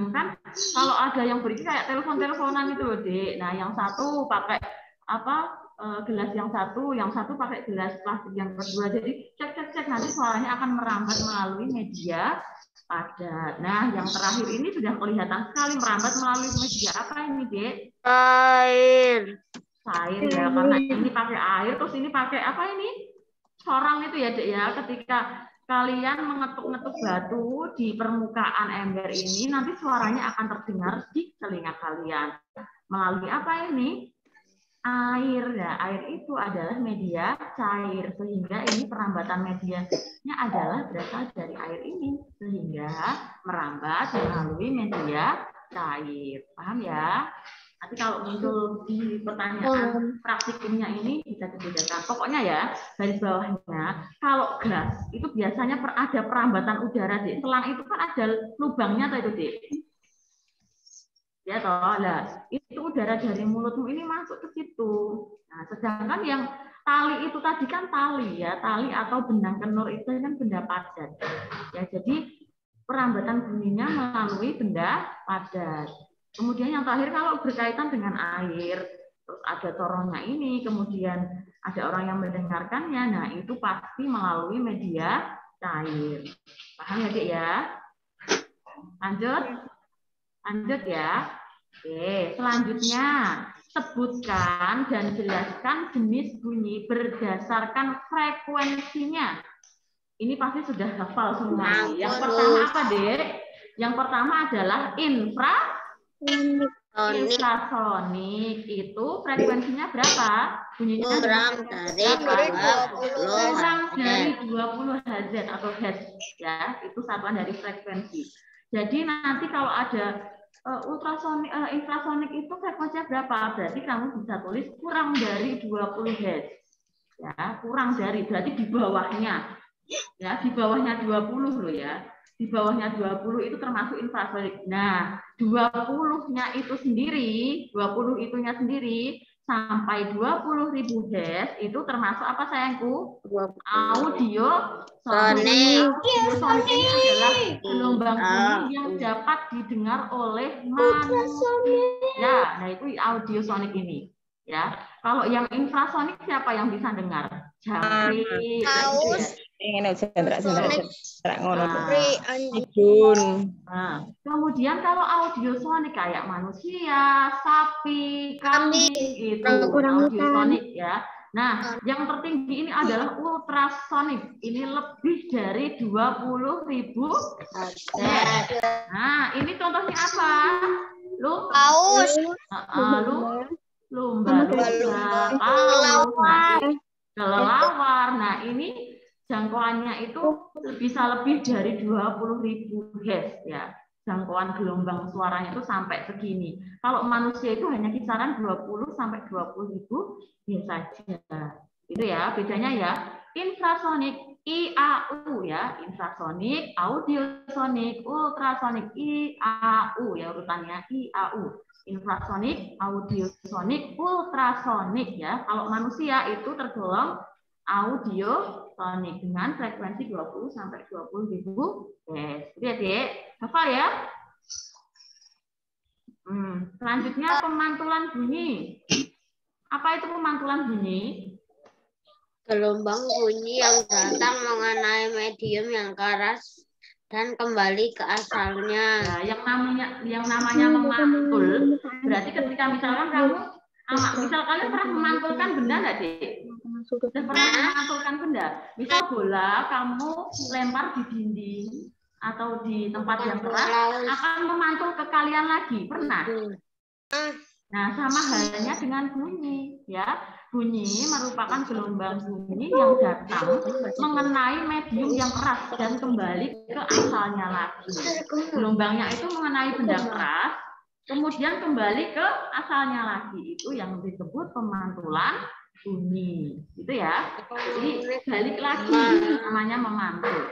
Kan kalau ada yang beri kayak telepon-teleponan itu loh, Dek. Nah, yang satu pakai apa? Gelas yang satu pakai gelas plastik yang kedua. Jadi cek nanti suaranya akan merambat melalui media padat. Nah, yang terakhir ini sudah kelihatan sekali merambat melalui media apa ini, Dek? Air Ya, karena ini pakai air, terus ini pakai apa ini? Sorang itu ya, Dek ya. Ketika kalian mengetuk-ngetuk batu di permukaan ember ini, nanti suaranya akan terdengar di telinga kalian. Melalui apa ini? Air. Ya, air itu adalah media cair, sehingga ini perambatan medianya adalah berasal dari air ini, sehingga merambat melalui media cair. Paham ya? Nanti kalau muncul di pertanyaan praktikumnya ini bisa dibedakan. Pokoknya ya, garis bawahnya, kalau gas itu biasanya ada perambatan udara, Dek. Selang itu kan ada lubangnya atau itu, Dek? Ya toh, lah itu udara dari mulutmu ini masuk ke situ. Nah, sedangkan yang tali itu tadi kan tali ya, tali atau benang kenur itu kan benda padat. Ya, jadi perambatan bunyinya melalui benda padat. Kemudian yang terakhir kalau berkaitan dengan air, terus ada corongnya ini, kemudian ada orang yang mendengarkannya, nah itu pasti melalui media cair. Paham ya, Dek ya? Lanjut ya. Oke, selanjutnya sebutkan dan jelaskan jenis bunyi berdasarkan frekuensinya. Ini pasti sudah hafal semua. Yang pertama apa, Dek? Yang pertama adalah Infrasonik itu frekuensinya berapa? Bunyinya kurang dari 20 Hz atau Hz ya, itu satuan dari frekuensi. Jadi nanti kalau ada ultrasonik, infrasonik itu frekuensinya berapa? Berarti kamu bisa tulis kurang dari 20 Hz. Ya, kurang dari, berarti di bawahnya. Ya, di bawahnya 20 loh ya. Di bawahnya 20 itu termasuk infrasonik. Nah, 20-nya itu sendiri, 20 itunya sendiri sampai 20.000 Hz itu termasuk apa sayangku? Audio sonik. Sonik ini adalah gelombang bunyi yang dapat didengar oleh manusia. Nah, itu audio sonik ini. Ya, kalau yang infrasonik siapa yang bisa dengar? Jangkrik. Kemudian kalau audiosonik kayak manusia, sapi, kambing itu audiosonik ya. Nah, yang tertinggi ini adalah ultrasonik. Ini lebih dari 20.000 Hz. Nah, ini contohnya apa? Lumba-lumba, kelelawar. Nah, ini jangkauannya itu bisa lebih dari 20.000 Hz ya. Jangkauan gelombang suaranya itu sampai segini. Kalau manusia itu hanya kisaran 20 sampai 20.000 Hz saja. Itu ya, bedanya ya. Infrasonik IAU ya, infrasonik, audiosonik, ultrasonik IAU ya urutannya IAU. Infrasonik, audiosonik, ultrasonik ya. Kalau manusia itu tergolong audiosonik dengan frekuensi 20 sampai 20.000 Hz. Lihat ya, hafal ya. Selanjutnya pemantulan bunyi. Apa itu pemantulan bunyi? Gelombang bunyi yang datang mengenai medium yang keras dan kembali ke asalnya. Nah, yang namanya memantul berarti ketika misalkan kamu kalian pernah memantulkan benda nggak, Dik? Sudah pernah memantulkan benda? Misal bola kamu lempar di dinding atau di tempat yang keras akan memantul ke kalian lagi. Pernah? Nah, sama halnya dengan bunyi ya. Bunyi merupakan gelombang bunyi yang datang mengenai medium yang keras dan kembali ke asalnya lagi. Gelombangnya itu mengenai benda keras, kemudian kembali ke asalnya lagi. Itu yang disebut pemantulan bunyi. Itu ya. Jadi balik lagi namanya memantul.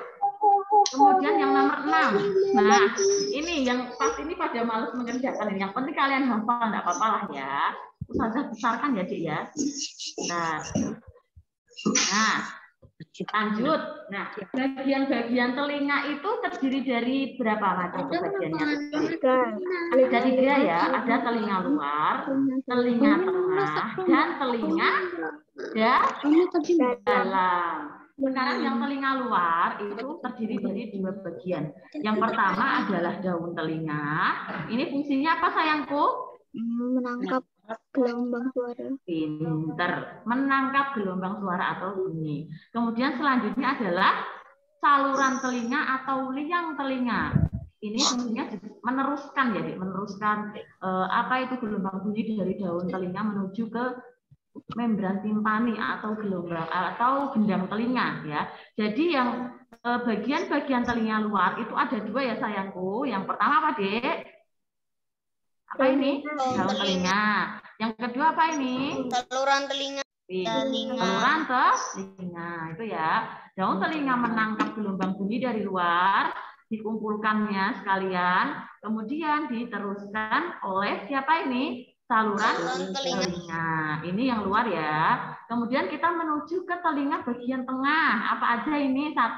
Kemudian yang nomor 6. Nah, ini yang pas ini pada males mengerjakan ini. Yang penting kalian hafal, enggak apa-apa lah ya. Ustazah besarkan ya, Dik ya. Nah, lanjut. Nah, bagian-bagian telinga itu terdiri dari berapa macam bagiannya? Ada 3 ya. Ada telinga luar, telinga tengah, dan telinga dalam. Sekarang yang telinga luar itu terdiri dari 2 bagian. Yang pertama adalah daun telinga. Ini fungsinya apa sayangku? Menangkap gelombang suara. Pinter. Menangkap gelombang suara atau bunyi. Kemudian selanjutnya adalah saluran telinga atau liang telinga. Ini fungsinya meneruskan ya, meneruskan apa itu gelombang bunyi dari daun telinga menuju ke membran timpani atau gelombang atau gendang telinga ya. Jadi yang bagian-bagian telinga luar itu ada 2 ya sayangku. Yang pertama apa, Dek? Apa ini? Daun telinga. Yang kedua apa ini? Saluran telinga. Saluran telinga itu ya. Daun telinga menangkap gelombang bunyi dari luar, dikumpulkannya sekalian, kemudian diteruskan oleh siapa ini? Saluran telinga. Ini yang luar ya. Kemudian kita menuju ke telinga bagian tengah. Apa aja ini? 1.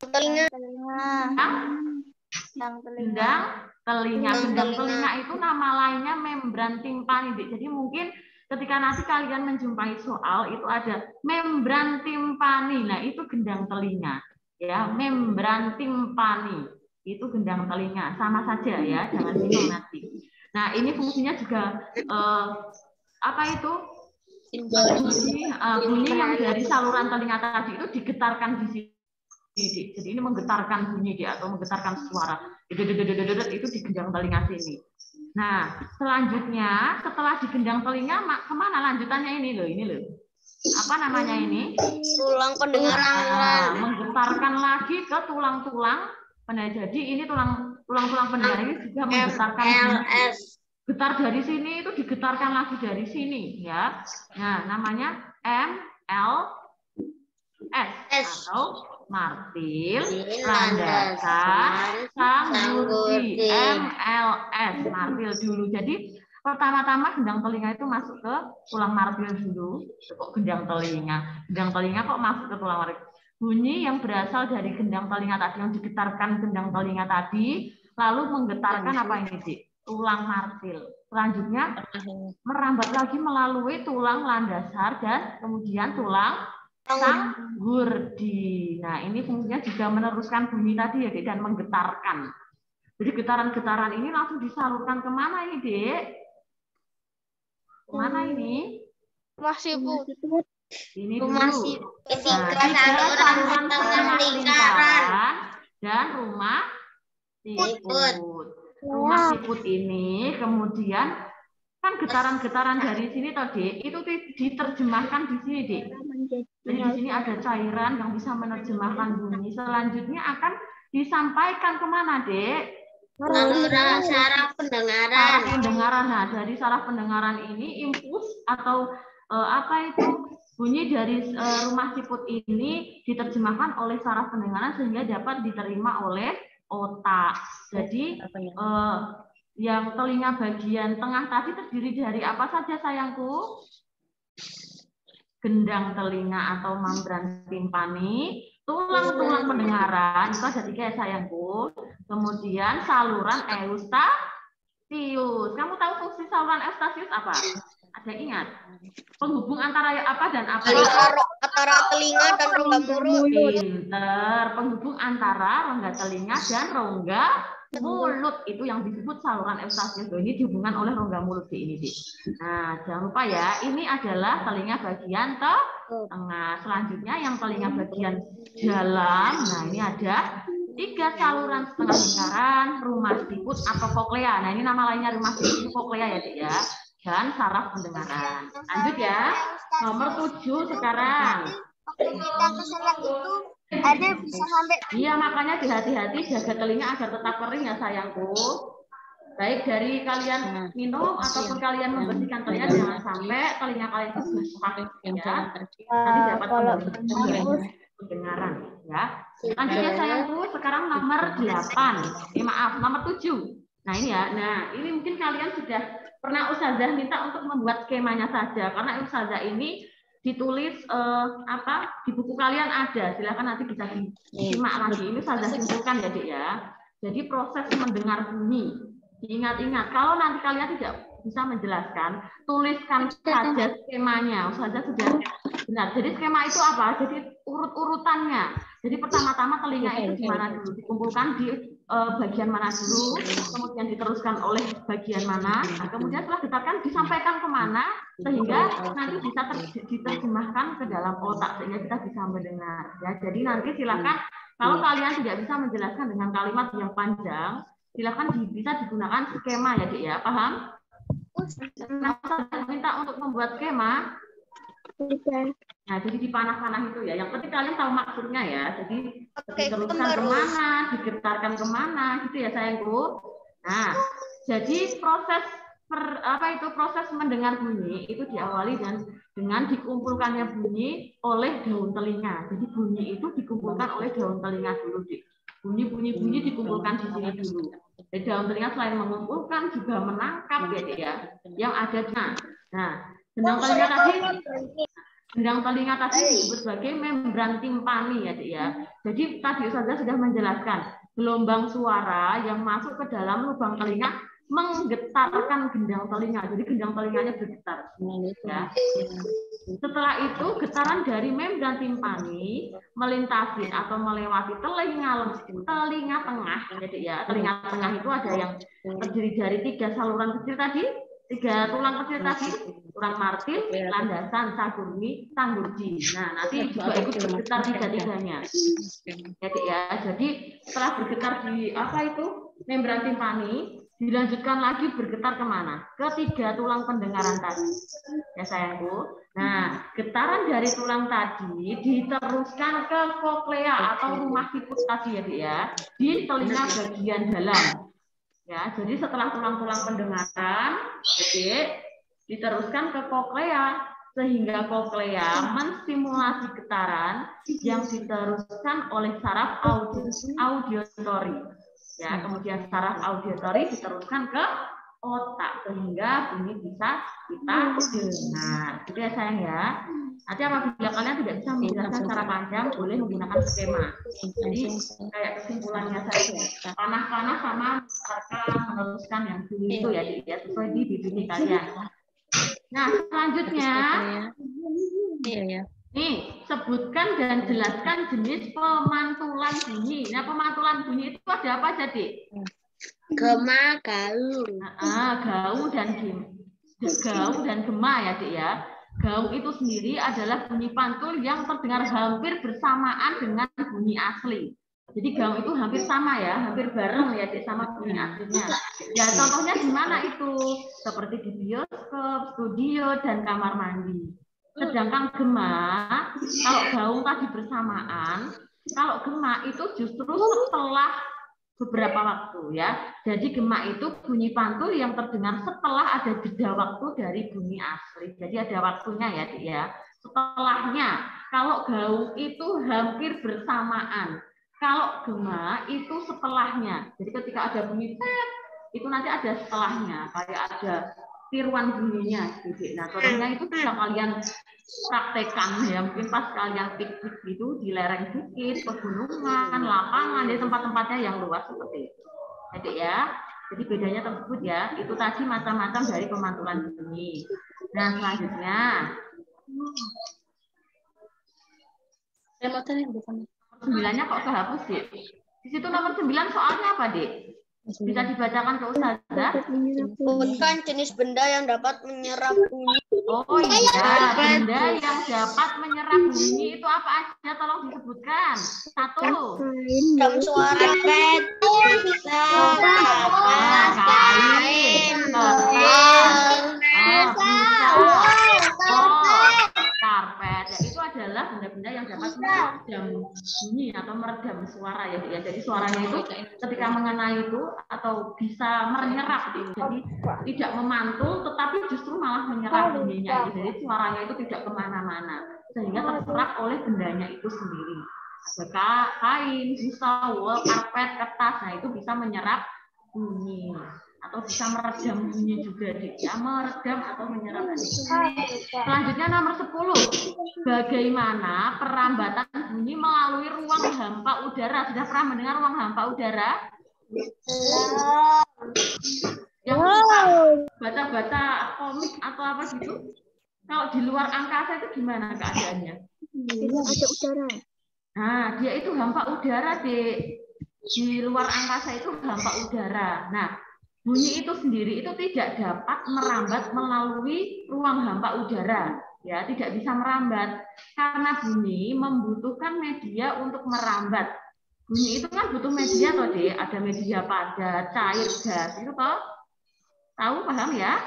Telinga. Gendang telinga. Gendang telinga itu nama lainnya membran timpani. Jadi mungkin ketika nanti kalian menjumpai soal itu ada membran timpani. Nah, itu gendang telinga. Ya, membran timpani. Itu gendang telinga. Sama saja ya, jangan bingung nanti. Nah, ini fungsinya juga apa itu? Bunyi yang dari saluran telinga tadi itu digetarkan di sini. Jadi ini menggetarkan bunyi dia atau menggetarkan suara. Itu di gendang telinga sini. Nah, selanjutnya setelah di gendang telinga, kemana lanjutannya ini loh, apa namanya ini? Tulang pendengaran. Nah, menggetarkan lagi ke tulang-tulang. Jadi ini tulang-tulang pendengar ini juga menggetarkan. Getar dari sini itu digetarkan lagi dari sini ya. Nah, namanya MLS atau martil, landasan, sanggurdi. MLS martil dulu. Jadi pertama-tama gendang telinga itu masuk ke tulang martil dulu. Kok gendang telinga? Gendang telinga kok masuk ke tulang martil? Bunyi yang berasal dari gendang telinga tadi, yang digetarkan gendang telinga tadi, lalu menggetarkan apa ini, Dik? Tulang martil. Selanjutnya merambat lagi melalui tulang landasar dan kemudian tulang sanggurdi. Nah, ini fungsinya juga meneruskan bunyi tadi ya, Dik, dan menggetarkan. Jadi getaran-getaran ini langsung disalurkan kemana ini, Dik? Kemana ini? Masih Bu. Ini dulu. Nah, tiga saluran pertama lingkaran dan rumah siput. Rumah siput ini kemudian kan getaran-getaran dari sini tadi itu diterjemahkan di sini, Dik. Jadi di sini ada cairan yang bisa menerjemahkan bunyi. Selanjutnya akan disampaikan kemana, Dek? Saluran saraf pendengaran. Saraf pendengaran. Nah, dari saraf pendengaran ini impuls atau apa itu bunyi dari rumah siput ini diterjemahkan oleh saraf pendengaran sehingga dapat diterima oleh otak. Jadi yang telinga bagian tengah tadi terdiri dari apa saja sayangku? Gendang telinga atau membran timpani, tulang-tulang pendengaran, itu ada 3 ya sayangku. Kemudian saluran eustasius. Kamu tahu fungsi saluran eustasius apa? Ada yang ingat? Penghubung antara apa dan apa? Antara telinga dan rongga mulut. Pinter. Penghubung antara rongga telinga dan rongga mulut. Itu yang disebut saluran eustasius. Ini dihubungkan oleh rongga mulut ini. Nah, jangan lupa ya, ini adalah telinga bagian tengah. Selanjutnya yang telinga bagian dalam. Nah, ini ada 3 saluran setengah lingkaran, rumah siput atau koklea. Nah, ini nama lainnya rumah siput koklea ya, Dik ya. Dan saraf pendengaran. Lanjut ya. Nomor 7 sekarang. Kita keselak itu ada bisa sampai. Iya, makanya hati-hati jaga telinga agar tetap kering ya sayangku. Baik dari kalian minum ataupun kalian membersihkan telinga, jangan sampai telinga kalian itu basah ya. Nanti dapat pendengaran ya. Lanjutnya sayangku, sekarang nomor 8. Maaf, nomor 7. Nah, ini ya. Nah, ini mungkin kalian sudah pernah Ustazah minta untuk membuat skemanya saja, karena Ustazah ini ditulis di buku kalian ada. Silakan nanti bisa disimak lagi. Ini Ustazah simpulkan ya, Dik ya. Jadi proses mendengar bunyi. Diingat-ingat, kalau nanti kalian tidak bisa menjelaskan, tuliskan saja skemanya. Ustazah sudah benar. Jadi skema itu apa? Jadi urut-urutannya. Jadi pertama-tama telinga itu di mana dulu? Dikumpulkan di bagian mana dulu, kemudian diteruskan oleh bagian mana, nah, kemudian setelah digetarkan disampaikan kemana, sehingga nanti bisa diterjemahkan ke dalam otak, sehingga kita bisa mendengar. Ya, jadi nanti silakan, kalau kalian tidak bisa menjelaskan dengan kalimat yang panjang, silakan bisa digunakan skema ya, Dik ya, paham? Nah, saya minta untuk membuat skema. Nah, jadi di panah-panah itu ya. Yang penting kalian tahu maksudnya ya. Jadi diteruskan kemana, digetarkan kemana, gitu ya sayangku. Nah, jadi proses mendengar bunyi itu diawali dengan dikumpulkannya bunyi oleh daun telinga. Jadi bunyi itu dikumpulkan oleh daun telinga dulu, Dik. Bunyi dikumpulkan di sini dulu. Jadi daun telinga selain mengumpulkan juga menangkap ya, Dik ya. Yang ada nah, gendang telinga tadi disebut sebagai membran timpani ya, Dik ya. Jadi tadi Ustazah sudah menjelaskan gelombang suara yang masuk ke dalam lubang telinga menggetarkan gendang telinga. Jadi gendang telinganya bergetar. Ya. Setelah itu getaran dari membran timpani melintasi atau melewati telinga tengah, jadi ya telinga tengah itu ada yang terdiri dari 3 saluran kecil tadi, 3 tulang kecil tadi, tulang martil, landasan, sanggurdi. Nah, nanti juga ikut bergetar 3-tiganya. Jadi ya, jadi setelah bergetar di membran timpani, dilanjutkan lagi bergetar kemana? Ke 3 tulang pendengaran tadi. Ya sayangku. Nah, getaran dari tulang tadi diteruskan ke koklea atau rumah siput tadi ya, Dik ya, di telinga bagian dalam. Ya, jadi setelah tulang-tulang pendengaran, Dik, diteruskan ke koklea sehingga koklea menstimulasi getaran yang diteruskan oleh saraf auditory. Ya, kemudian saraf auditory diteruskan ke otak sehingga bunyi bisa kita dengar. Gitu ya sayang ya. Nanti apabila kalian tidak bisa menjelaskan secara panjang, boleh menggunakan skema. Jadi kayak kesimpulannya saja. Panah-panah sama meneruskan yang bunyi itu ya, sesuai di bimbing kalian. Nah, selanjutnya, nih, sebutkan dan jelaskan jenis pemantulan bunyi. Nah, pemantulan bunyi itu ada apa aja, Dik? Gema, gaung. Gaung dan gema ya, Dik ya. Gaung itu sendiri adalah bunyi pantul yang terdengar hampir bersamaan dengan bunyi asli. Jadi gaung itu hampir sama ya, hampir bareng ya, Dik, sama bunyi aslinya. Ya, contohnya di mana itu? Seperti di bioskop, studio, dan kamar mandi. Sedangkan gema, kalau gaung tadi bersamaan, kalau gema itu justru setelah beberapa waktu ya. Jadi gema itu bunyi pantul yang terdengar setelah ada jeda waktu dari bunyi asli. Jadi ada waktunya ya, Dik ya. Setelahnya, kalau gaung itu hampir bersamaan. Kalau gema itu setelahnya. Jadi ketika ada bunyi tet, itu nanti ada setelahnya. Kayak ada tiruan bunyinya. Nah, contohnya itu bisa kalian praktekan ya, mungkin pas kalian piknik gitu di lereng bukit, pegunungan, lapangan, di tempat-tempatnya yang luas seperti itu. Jadi ya, jadi bedanya tersebut ya, itu tadi macam-macam dari pemantulan bunyi. Nah, selanjutnya. Sembilannya kok kehapus, Dik? Di situ nomor 9 soalnya apa, Dik? Bisa dibacakan ke Ustazah? Sebutkan jenis benda yang dapat menyerap bunyi. Oh iya, benda yang dapat menyerap bunyi itu apa aja? Tolong disebutkan. 1. Jam suara, kain, karpet. Ya, itu adalah benda-benda yang dapat meredam bunyi atau meredam suara ya. Jadi suaranya itu ketika mengenai itu atau bisa menyerap. Jadi tidak memantul, tetapi justru malah menyerap bunyinya. Jadi suaranya itu tidak kemana-mana sehingga terserap oleh bendanya itu sendiri. Ada kain, busa, wol, karpet, kertas. Nah itu bisa menyerap bunyi atau bisa meredam bunyi juga, Dik. Ya, meredam atau menyerap bunyi. Selanjutnya nomor 10. Bagaimana perambatan bunyi melalui ruang hampa udara? Sudah pernah mendengar ruang hampa udara? Yang suka baca-baca komik atau apa gitu? Kalau di luar angkasa itu gimana keadaannya? Ada udara. Nah, dia itu hampa udara, Dik. Di luar angkasa itu hampa udara. Nah, bunyi itu sendiri itu tidak dapat merambat melalui ruang hampa udara. Ya, tidak bisa merambat. Karena bunyi membutuhkan media untuk merambat. Bunyi itu kan butuh media, toh, Dik. Ada media padat, cair, gas. Itu toh? Tahu, paham ya?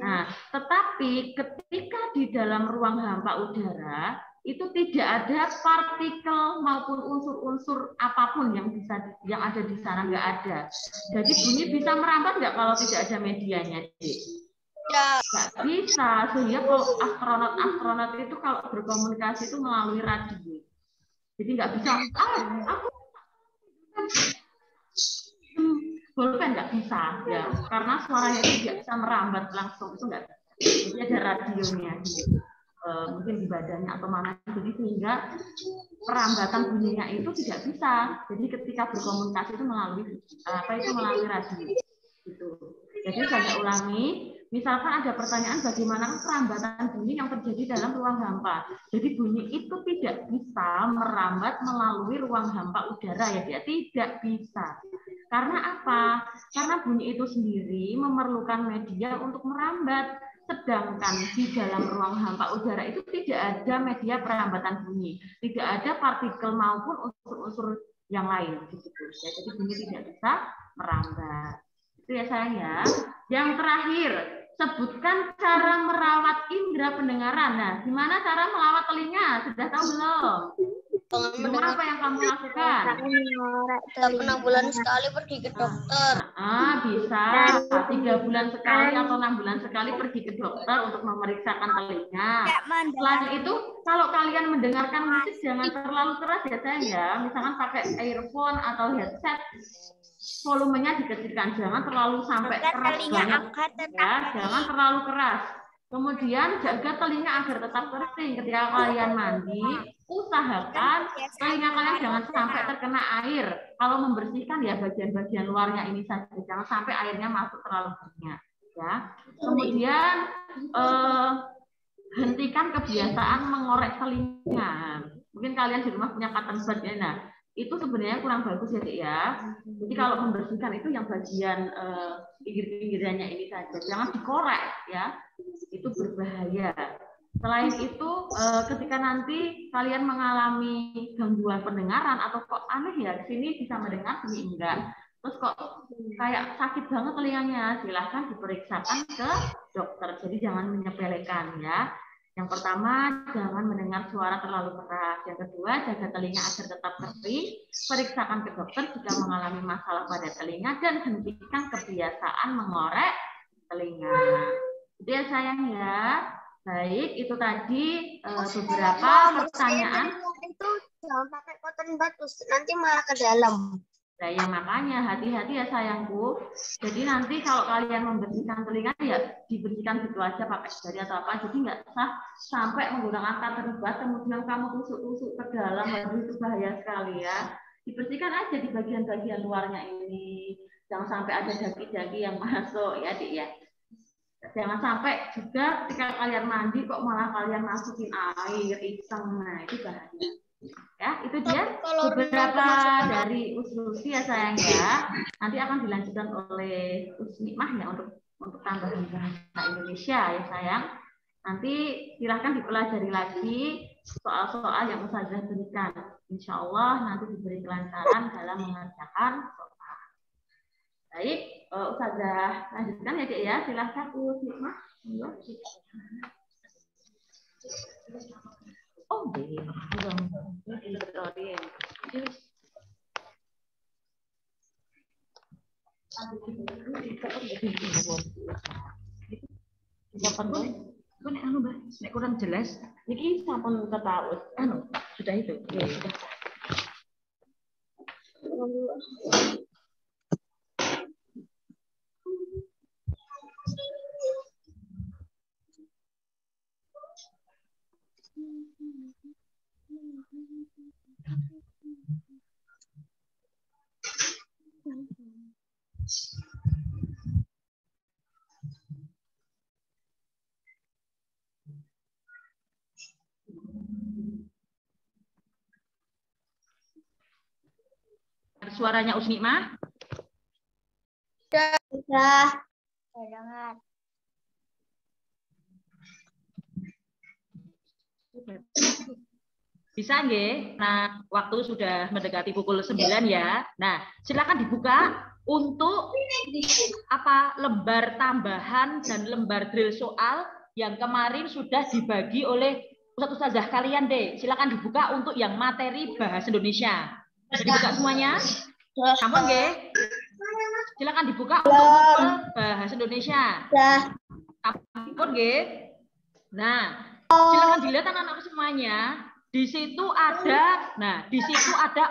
Nah, tetapi ketika di dalam ruang hampa udara, itu tidak ada partikel maupun unsur-unsur apapun yang ada di sana, nggak ada. Jadi bunyi bisa merambat nggak kalau tidak ada medianya, Dik? Nggak bisa. Sehingga kalau astronot itu kalau berkomunikasi itu melalui radio. Jadi nggak bisa. Aku bolpen nggak bisa ya, karena suaranya itu tidak bisa merambat langsung, itu nggak bisa. Jadi ada radionya. Mungkin di badannya atau mana, jadi sehingga perambatan bunyinya itu tidak bisa. Jadi ketika berkomunikasi itu melalui radio gitu. Jadi saya ulangi, misalkan ada pertanyaan bagaimana perambatan bunyi yang terjadi dalam ruang hampa. Jadi bunyi itu tidak bisa merambat melalui ruang hampa udara ya, dia tidak bisa. Karena apa? Karena bunyi itu sendiri memerlukan media untuk merambat. Sedangkan di dalam ruang hampa udara itu tidak ada media perambatan bunyi, tidak ada partikel maupun unsur-unsur yang lain. Gitu. Ya, jadi bunyi tidak bisa merambat. Itu ya sayang ya. Yang terakhir, sebutkan cara merawat indera pendengaran. Nah, gimana cara merawat telinga? Sudah tahu belum? Apa yang kamu lakukan? 6 bulan sekali pergi ke dokter. Bisa 3 bulan sekali atau 6 bulan sekali pergi ke dokter untuk memeriksakan telinga. Selain itu, kalau kalian mendengarkan musik jangan terlalu keras ya sayang ya. Misalkan pakai earphone atau headset, volumenya dikecilkan, jangan terlalu sampai keras banget. Ya, jangan terlalu keras. Kemudian jaga telinga agar tetap kering. Ketika kalian mandi, usahakan telinga kalian jangan sampai terkena air. Kalau membersihkan ya bagian-bagian luarnya ini saja, jangan sampai airnya masuk terlalu banyak. Ya. Kemudian hentikan kebiasaan mengorek telinga. Mungkin kalian di rumah punya cotton bud ya. Nah, itu sebenarnya kurang bagus ya, Dik ya. Jadi kalau membersihkan itu yang bagian pinggir-pinggirannya ini saja, jangan dikorek ya. Itu berbahaya. Selain itu, ketika nanti kalian mengalami gangguan pendengaran atau kok aneh ya, di sini bisa mendengar, sini enggak. Terus kok kayak sakit banget telinganya, silahkan diperiksakan ke dokter. Jadi jangan menyepelekan ya. Yang pertama, jangan mendengar suara terlalu keras. Yang kedua, jaga telinga agar tetap kering. Periksakan ke dokter jika mengalami masalah pada telinga dan hentikan kebiasaan mengorek telinga. Itu ya sayang ya. Baik, itu tadi beberapa pertanyaan. Itu jangan pakai cotton bud, nanti malah ke dalam. Nah, ya makanya hati-hati ya sayangku. Jadi nanti kalau kalian membersihkan telinga ya dibersihkan gitu aja pakai jari atau apa. Jadi nggak usah sampai menggunakan cotton bud kemudian kamu tusuk-tusuk ke dalam. Itu bahaya sekali ya. Dibersihkan aja di bagian-bagian luarnya ini. Jangan sampai ada daki-daki yang masuk ya, Dik ya. Jangan sampai juga ketika kalian mandi kok malah kalian masukin air iseng. Nah, itu bahaya. Ya, itu dia beberapa dari Uslusi ya sayang ya. Nanti akan dilanjutkan oleh Usmikmah ya untuk tambahan bahasa Indonesia ya sayang. Nanti silahkan dipelajari lagi soal-soal yang Ustazah berikan. Insya Allah nanti diberi kelancaran dalam mengerjakan soal. Baik, Ustazah lanjutkan ya Dek ya. Silahkan Usmikmah. Oh, kurang jelas. Niki sampun ketahuan. Sudah itu. Ya, sudah. Suaranya Usmikmah? Sudah. Dengar. Bisa nggih? Nah, waktu sudah mendekati pukul 9 ya. Nah, silakan dibuka untuk lembar tambahan dan lembar drill soal yang kemarin sudah dibagi oleh Ustazah kalian deh. Silakan dibuka untuk yang materi bahasa Indonesia. Bisa dibuka semuanya? Sampun nggih? Silakan dibuka untuk bahasa Indonesia. Sampun nggih? Nah, silakan dilihat anak-anak semuanya. Di situ ada,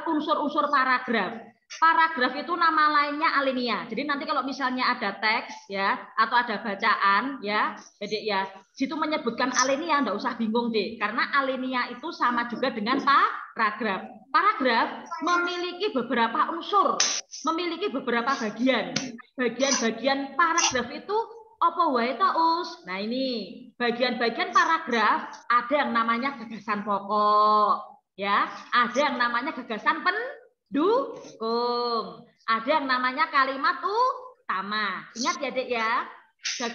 unsur-unsur paragraf. Paragraf itu nama lainnya alinea. Jadi nanti kalau misalnya ada teks ya atau ada bacaan ya, Dek ya, situ menyebutkan alinea, enggak usah bingung Dek, karena alinea itu sama juga dengan paragraf. Paragraf memiliki beberapa unsur, memiliki beberapa bagian. Bagian-bagian paragraf itu apa wae ta Us? Nah ini bagian-bagian paragraf ada yang namanya gagasan pokok, ya, ada yang namanya gagasan pendukung, ada yang namanya kalimat utama. Ingat ya Dek ya,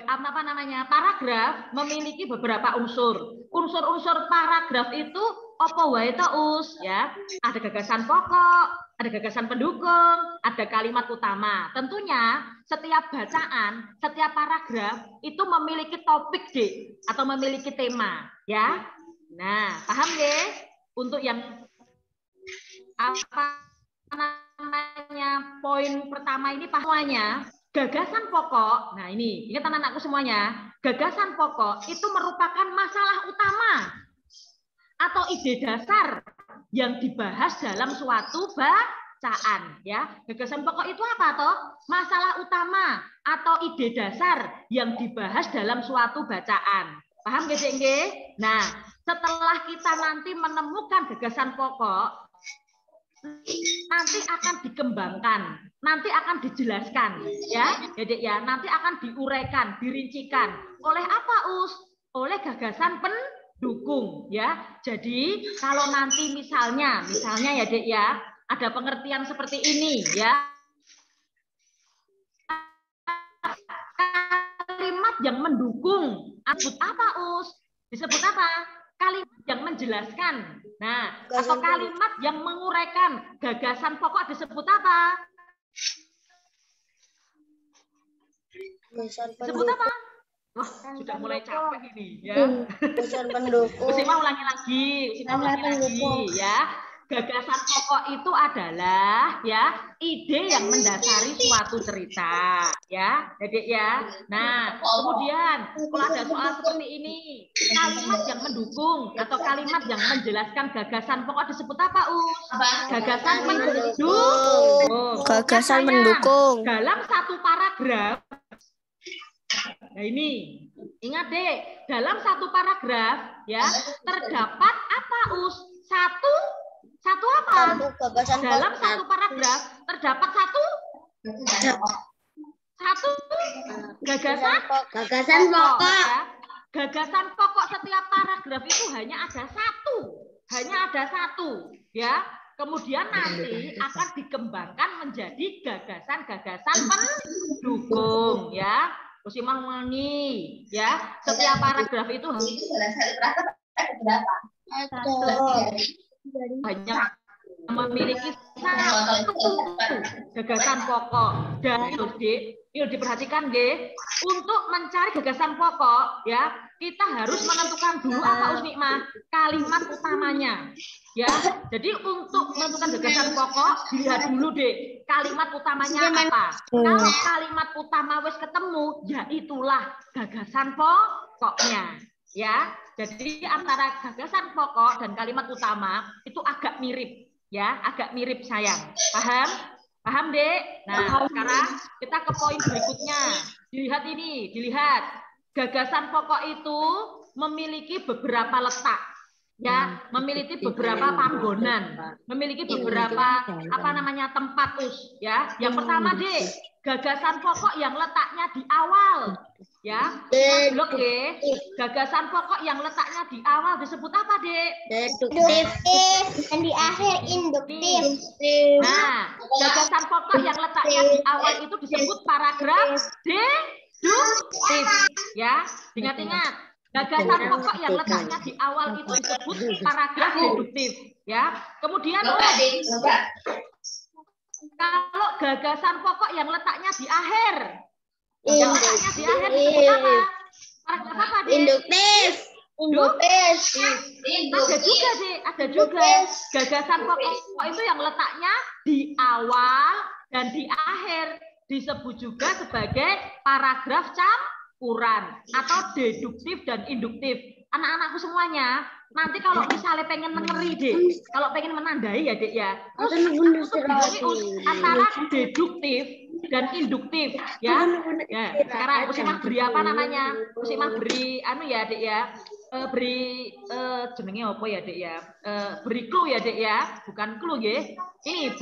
apa namanya? Paragraf memiliki beberapa unsur. Unsur-unsur paragraf itu apa wae ta Us? Ya, ada gagasan pokok, ada gagasan pendukung, ada kalimat utama. Tentunya setiap bacaan, setiap paragraf itu memiliki topik D atau memiliki tema, ya. Nah, paham ya? Untuk yang apa namanya poin pertama ini pahamnya gagasan pokok. Nah, ini ingat anak-anakku semuanya, gagasan pokok itu merupakan masalah utama atau ide dasar yang dibahas dalam suatu bacaan, ya. Gagasan pokok itu apa toh? Masalah utama atau ide dasar yang dibahas dalam suatu bacaan. Paham nggih? Nah, setelah kita nanti menemukan gagasan pokok, nanti akan dikembangkan, nanti akan dijelaskan, ya, Dek ya. Nanti akan diuraikan, dirincikan. Oleh apa, Us? Oleh gagasan pendukung, ya. Jadi kalau nanti misalnya ya, Dek ya, ada pengertian seperti ini, ya. Kalimat yang mendukung, disebut apa, Us? Disebut apa? Kalimat yang menjelaskan. Nah, atau kalimat yang menguraikan gagasan pokok disebut apa? Disebut apa? Wah, sudah mulai capek ini, ya. Gagasan pendukung. Usimah ulangi lagi, ya. Gagasan pokok itu adalah, ya, ide yang mendasari suatu cerita, ya, Dedek ya. Nah, kemudian kalau ada soal seperti ini, kalimat yang mendukung atau kalimat yang menjelaskan gagasan pokok disebut apa, Us? Gagasan pendukung. Gagasan pendukung. Dalam satu paragraf. Nah, ini ingat deh, dalam satu paragraf, ya, terdapat apa, Us? Satu apa? Dalam satu paragraf terdapat satu gagasan pokok. Ya. Gagasan pokok setiap paragraf itu hanya ada satu, ya. Kemudian nanti akan dikembangkan menjadi gagasan-gagasan pendukung, ya. Usimah ulangi, ya. Setiap paragraf itu banyak memiliki satu gagasan pokok. Dan ini diperhatikan, G, untuk mencari gagasan pokok, ya, kita harus menentukan dulu apa, Usnikmah? Kalimat utamanya, ya. Jadi untuk menentukan gagasan pokok, dilihat dulu deh kalimat utamanya apa. Kalau kalimat utama wis ketemu, ya itulah gagasan pokoknya, ya. Jadi antara gagasan pokok dan kalimat utama itu agak mirip, ya, agak mirip sayang. Paham? Paham, Dek? Nah, sekarang kita ke poin berikutnya. Dilihat. Gagasan pokok itu memiliki beberapa letak, ya, memiliki beberapa panggonan, memiliki beberapa tempat, Us, ya. Yang pertama, Dek, gagasan pokok yang letaknya di awal, ya. Blok, Dek. Gagasan pokok yang letaknya di awal disebut apa, Dek? Deduktif. Dan di akhir induktif. Nah, gagasan pokok yang letaknya di awal itu disebut paragraf deduktif, ya. Ingat-ingat, gagasan pokok yang letaknya di awal itu disebut paragraf deduktif, ya. Kemudian kalau gagasan pokok yang letaknya di akhir, disebut apa? Paragraf apa, Dek? Induktif. Ada juga gagasan pokok itu yang letaknya di awal dan di akhir disebut juga sebagai paragraf campuran atau deduktif dan induktif. Anak-anakku semuanya, nanti kalau misalnya pengen mengeri, Dek, kalau pengen menandai, ya, Dek, ya, antara deduktif dan induktif, ya. Sekarang Usimah beri apa namanya? Usimah beri ya, Dek, ya. Beri jenenge apa ya, Dek, ya? Beri clue, ya, Dek, ya. Bukan clue, ya. Ini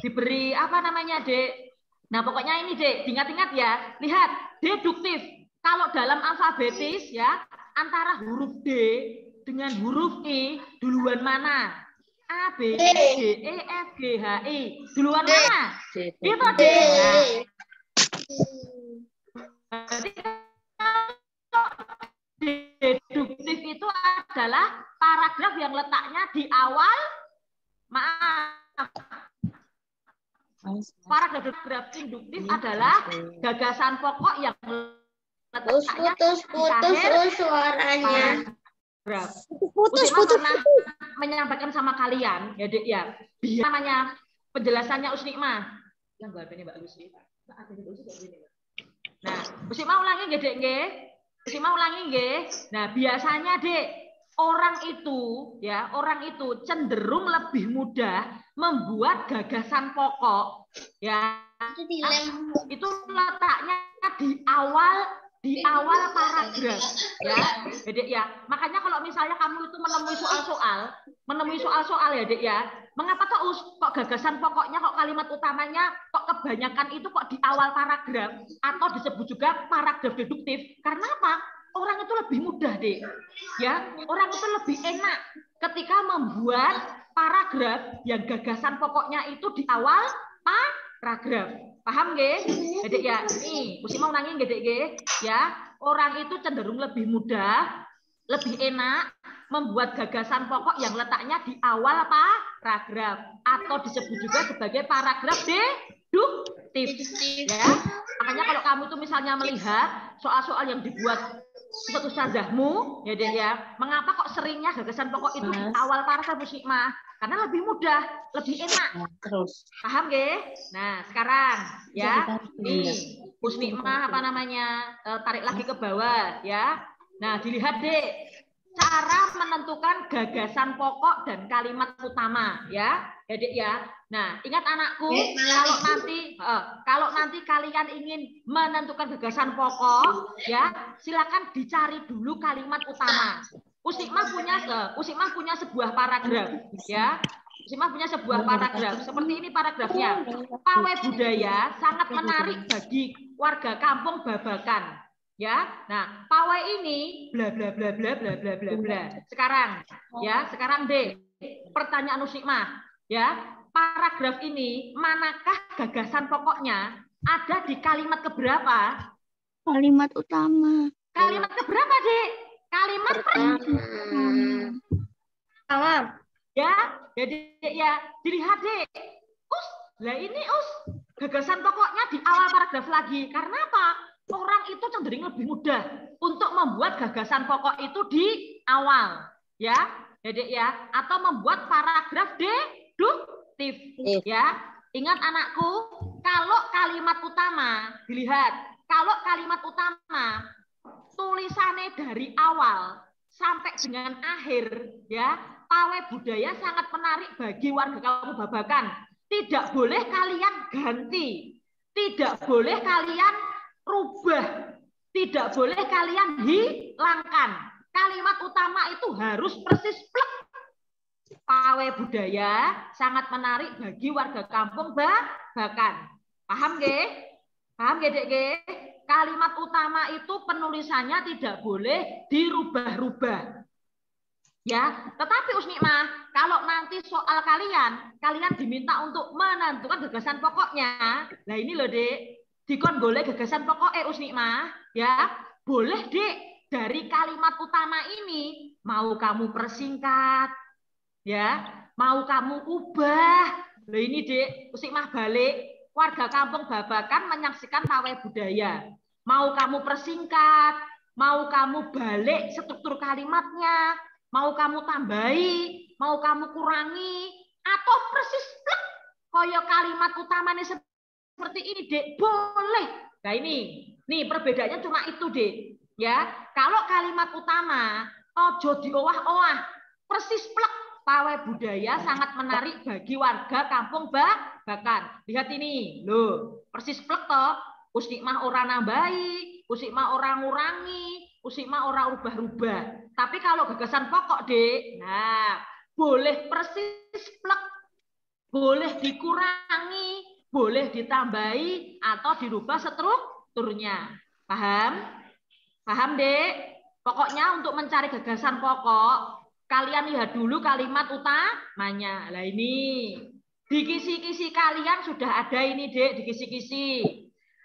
diberi apa namanya, Dek? Nah, pokoknya ini, Dek, diingat-ingat ya. Lihat, deduktif. Kalau dalam alfabetis, ya, antara huruf D dengan huruf I duluan mana? A, B, C, D, E, F, G, H, I. Duluan mana? Itu, Dek. Berarti deduktif itu adalah paragraf yang letaknya di awal, Paragraf induktif adalah gagasan pokok yang letaknya Putus suaranya. Putus pernah menyampaikan sama kalian ya Dek ya. Biar namanya penjelasannya Usnikma. Yang Mbak ini Mbak Lucy. Nah, Usnikma ulangi nggih Dek nggih. Usnikma ulangi nggih. Nah, biasanya Dek, orang itu cenderung lebih mudah membuat gagasan pokok ya. Itu letaknya di awal paragraf ya. Jadi ya, makanya kalau misalnya kamu itu menemui soal-soal ya Dek ya, mengapa kok gagasan pokoknya, kok kalimat utamanya kok kebanyakan itu kok di awal paragraf atau disebut juga paragraf deduktif? Karena apa? Orang itu lebih mudah Dek ya, orang itu lebih enak ketika membuat paragraf yang gagasan pokoknya itu di awal paragraf. Paham nggih? Dek ya, nih, mesti mau nangin Dek nggih ya. Orang itu cenderung lebih mudah, lebih enak membuat gagasan pokok yang letaknya di awal paragraf atau disebut juga sebagai paragraf deduktif ya. Makanya kalau kamu itu misalnya melihat soal-soal yang dibuat suatu ustazahmu ya Dek ya, mengapa kok seringnya gagasan pokok itu di awal paragraf Musnikmah? Karena lebih mudah, lebih enak. Terus. Paham nggih? Nah, sekarang ya, nih Musnikmah tarik lagi ke bawah ya. Nah, dilihat Dek, cara menentukan gagasan pokok dan kalimat utama ya. Ya Dek ya. Nah, ingat anakku, kalau nanti kalian ingin menentukan gagasan pokok ya, silakan dicari dulu kalimat utama. Usnikmah punya sebuah paragraf ya. Usnikmah punya sebuah paragraf. Seperti ini paragrafnya. Pawai budaya sangat menarik bagi warga kampung Babakan. Ya. Nah, pawai ini bla bla bla bla bla bla bla bla. Sekarang Dek, pertanyaan Usnikmah ya. Paragraf ini manakah gagasan pokoknya? Ada di kalimat keberapa? Kalimat utama. Kalimat keberapa, Dek? Kalimat pertama. Ya, jadi ya dilihat Dek. Ini gagasan pokoknya di awal paragraf lagi. Karena apa? Orang itu cenderung lebih mudah untuk membuat gagasan pokok itu di awal, ya. Jadi ya, atau membuat paragraf deduktif, ya. Ingat anakku, kalau kalimat utama dilihat, kalau kalimat utama tulisannya dari awal sampai dengan akhir ya, pawai budaya sangat menarik bagi warga kampung Babakan. Tidak boleh kalian ganti, tidak boleh kalian rubah, tidak boleh kalian hilangkan. Kalimat utama itu harus persis plek. Pawai budaya sangat menarik bagi warga kampung Babakan. Paham nggih? Paham nggih Dek nggih? Kalimat utama itu penulisannya tidak boleh dirubah-rubah. Ya, tetapi Usnikmah, kalau nanti soal kalian diminta untuk menentukan gagasan pokoknya. Nah ini loh Dek, dikon golek gagasan pokok Usnikmah, ya. Boleh Dek, dari kalimat utama ini mau kamu persingkat, ya, mau kamu ubah. Loh ini Dek, Usnikmah balik, warga kampung Babakan menyaksikan pawai budaya. Mau kamu persingkat, mau kamu balik struktur kalimatnya, mau kamu tambahi, mau kamu kurangi, atau persis plek koyo kalimat utamanya seperti ini Dek, boleh. Nah ini, nih perbedaannya cuma itu Dek, ya. Kalau kalimat utama ojo diowah-owah, persis plek. Pawai budaya sangat menarik bagi warga kampung Babakan. Lihat ini, loh, persis plek toh. Usnikmah orang nambahi, Usnikmah orang ngurangi, Usnikmah orang rubah-rubah. Tapi kalau gagasan pokok Dek, nah boleh persis plek, boleh dikurangi, boleh ditambahi atau dirubah strukturnya. Paham? Paham Dek? Pokoknya untuk mencari gagasan pokok, kalian lihat dulu kalimat utamanya. Lah ini, di kisi-kisi kalian sudah ada ini Dek, di kisi-kisi.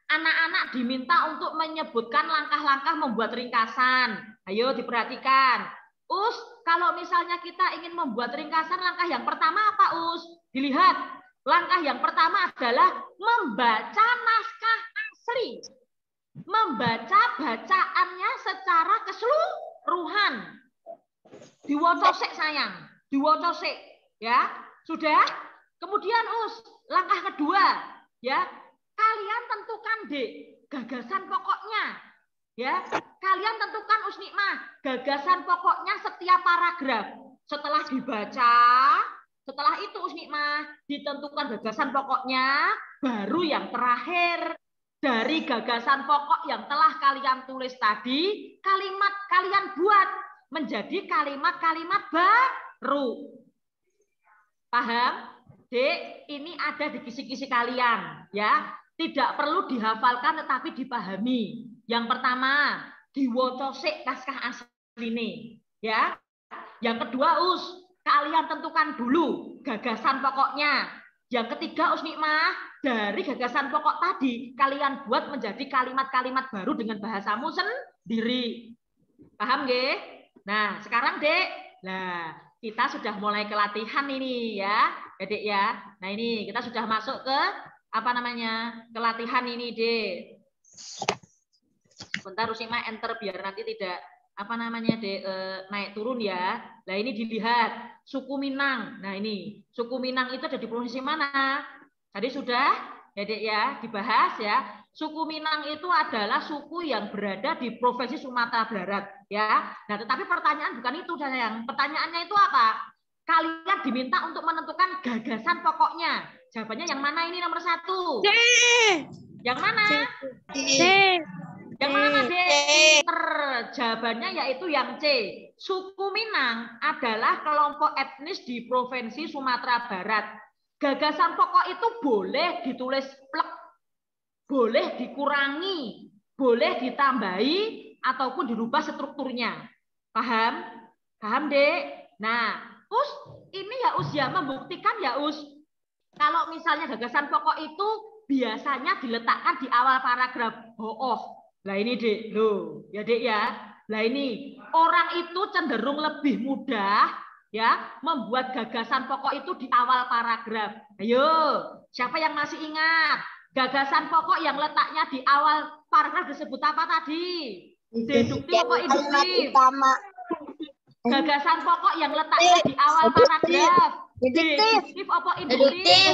Anak-anak diminta untuk menyebutkan langkah-langkah membuat ringkasan. Ayo diperhatikan. Kalau misalnya kita ingin membuat ringkasan, langkah yang pertama apa Dilihat. Langkah yang pertama adalah membaca naskah asli. Membaca bacaannya secara keseluruhan. Diwocosek sayang, diwocosek ya. Sudah? Kemudian langkah kedua ya. Kalian tentukan gagasan pokoknya. Ya, kalian tentukan Nikmah gagasan pokoknya setiap paragraf. Setelah dibaca, setelah itu Nikmah ditentukan gagasan pokoknya, baru yang terakhir dari gagasan pokok yang telah kalian tulis tadi, kalimat kalian buat menjadi kalimat-kalimat baru. Paham? Dek, ini ada di kisi-kisi kalian, ya. Tidak perlu dihafalkan tetapi dipahami. Yang pertama, diwocosek naskah asline, ya. Yang kedua, kalian tentukan dulu gagasan pokoknya. Yang ketiga, Nikmah, dari gagasan pokok tadi kalian buat menjadi kalimat-kalimat baru dengan bahasamu sendiri. Paham, nggih? Nah, sekarang, Dek, kita sudah mulai ke latihan ini ya, Dek ya. Nah, ini kita sudah masuk ke ke latihan ini, Dek. Sebentar Nikmah enter biar nanti tidak Dek, naik turun ya. Nah, ini dilihat suku Minang. Nah, ini suku Minang itu ada di provinsi mana? Tadi sudah ya, Dek ya, dibahas ya. Suku Minang itu adalah suku yang berada di Provinsi Sumatera Barat ya. Nah, tetapi pertanyaan bukan itu, sayang. Pertanyaannya itu apa? Kalian diminta untuk menentukan gagasan pokoknya. Jawabannya yang mana ini nomor 1? C. Yang mana? C. Yang mana, Dek? Jawabannya yaitu yang C. Suku Minang adalah kelompok etnis di Provinsi Sumatera Barat. Gagasan pokok itu boleh ditulis plek, boleh dikurangi, boleh ditambahi, ataupun dirubah strukturnya. Paham? Paham, Dek? Nah, ini ya membuktikan ya kalau misalnya gagasan pokok itu biasanya diletakkan di awal paragraf. Lah ini, Dek, loh, ya, Dek ya. Lah ini orang itu cenderung lebih mudah ya membuat gagasan pokok itu di awal paragraf. Ayo, siapa yang masih ingat gagasan pokok yang letaknya di awal paragraf disebut apa tadi? Deduktif apa induktif? Gagasan pokok yang letaknya di awal paragraf. Deduktif apa induktif?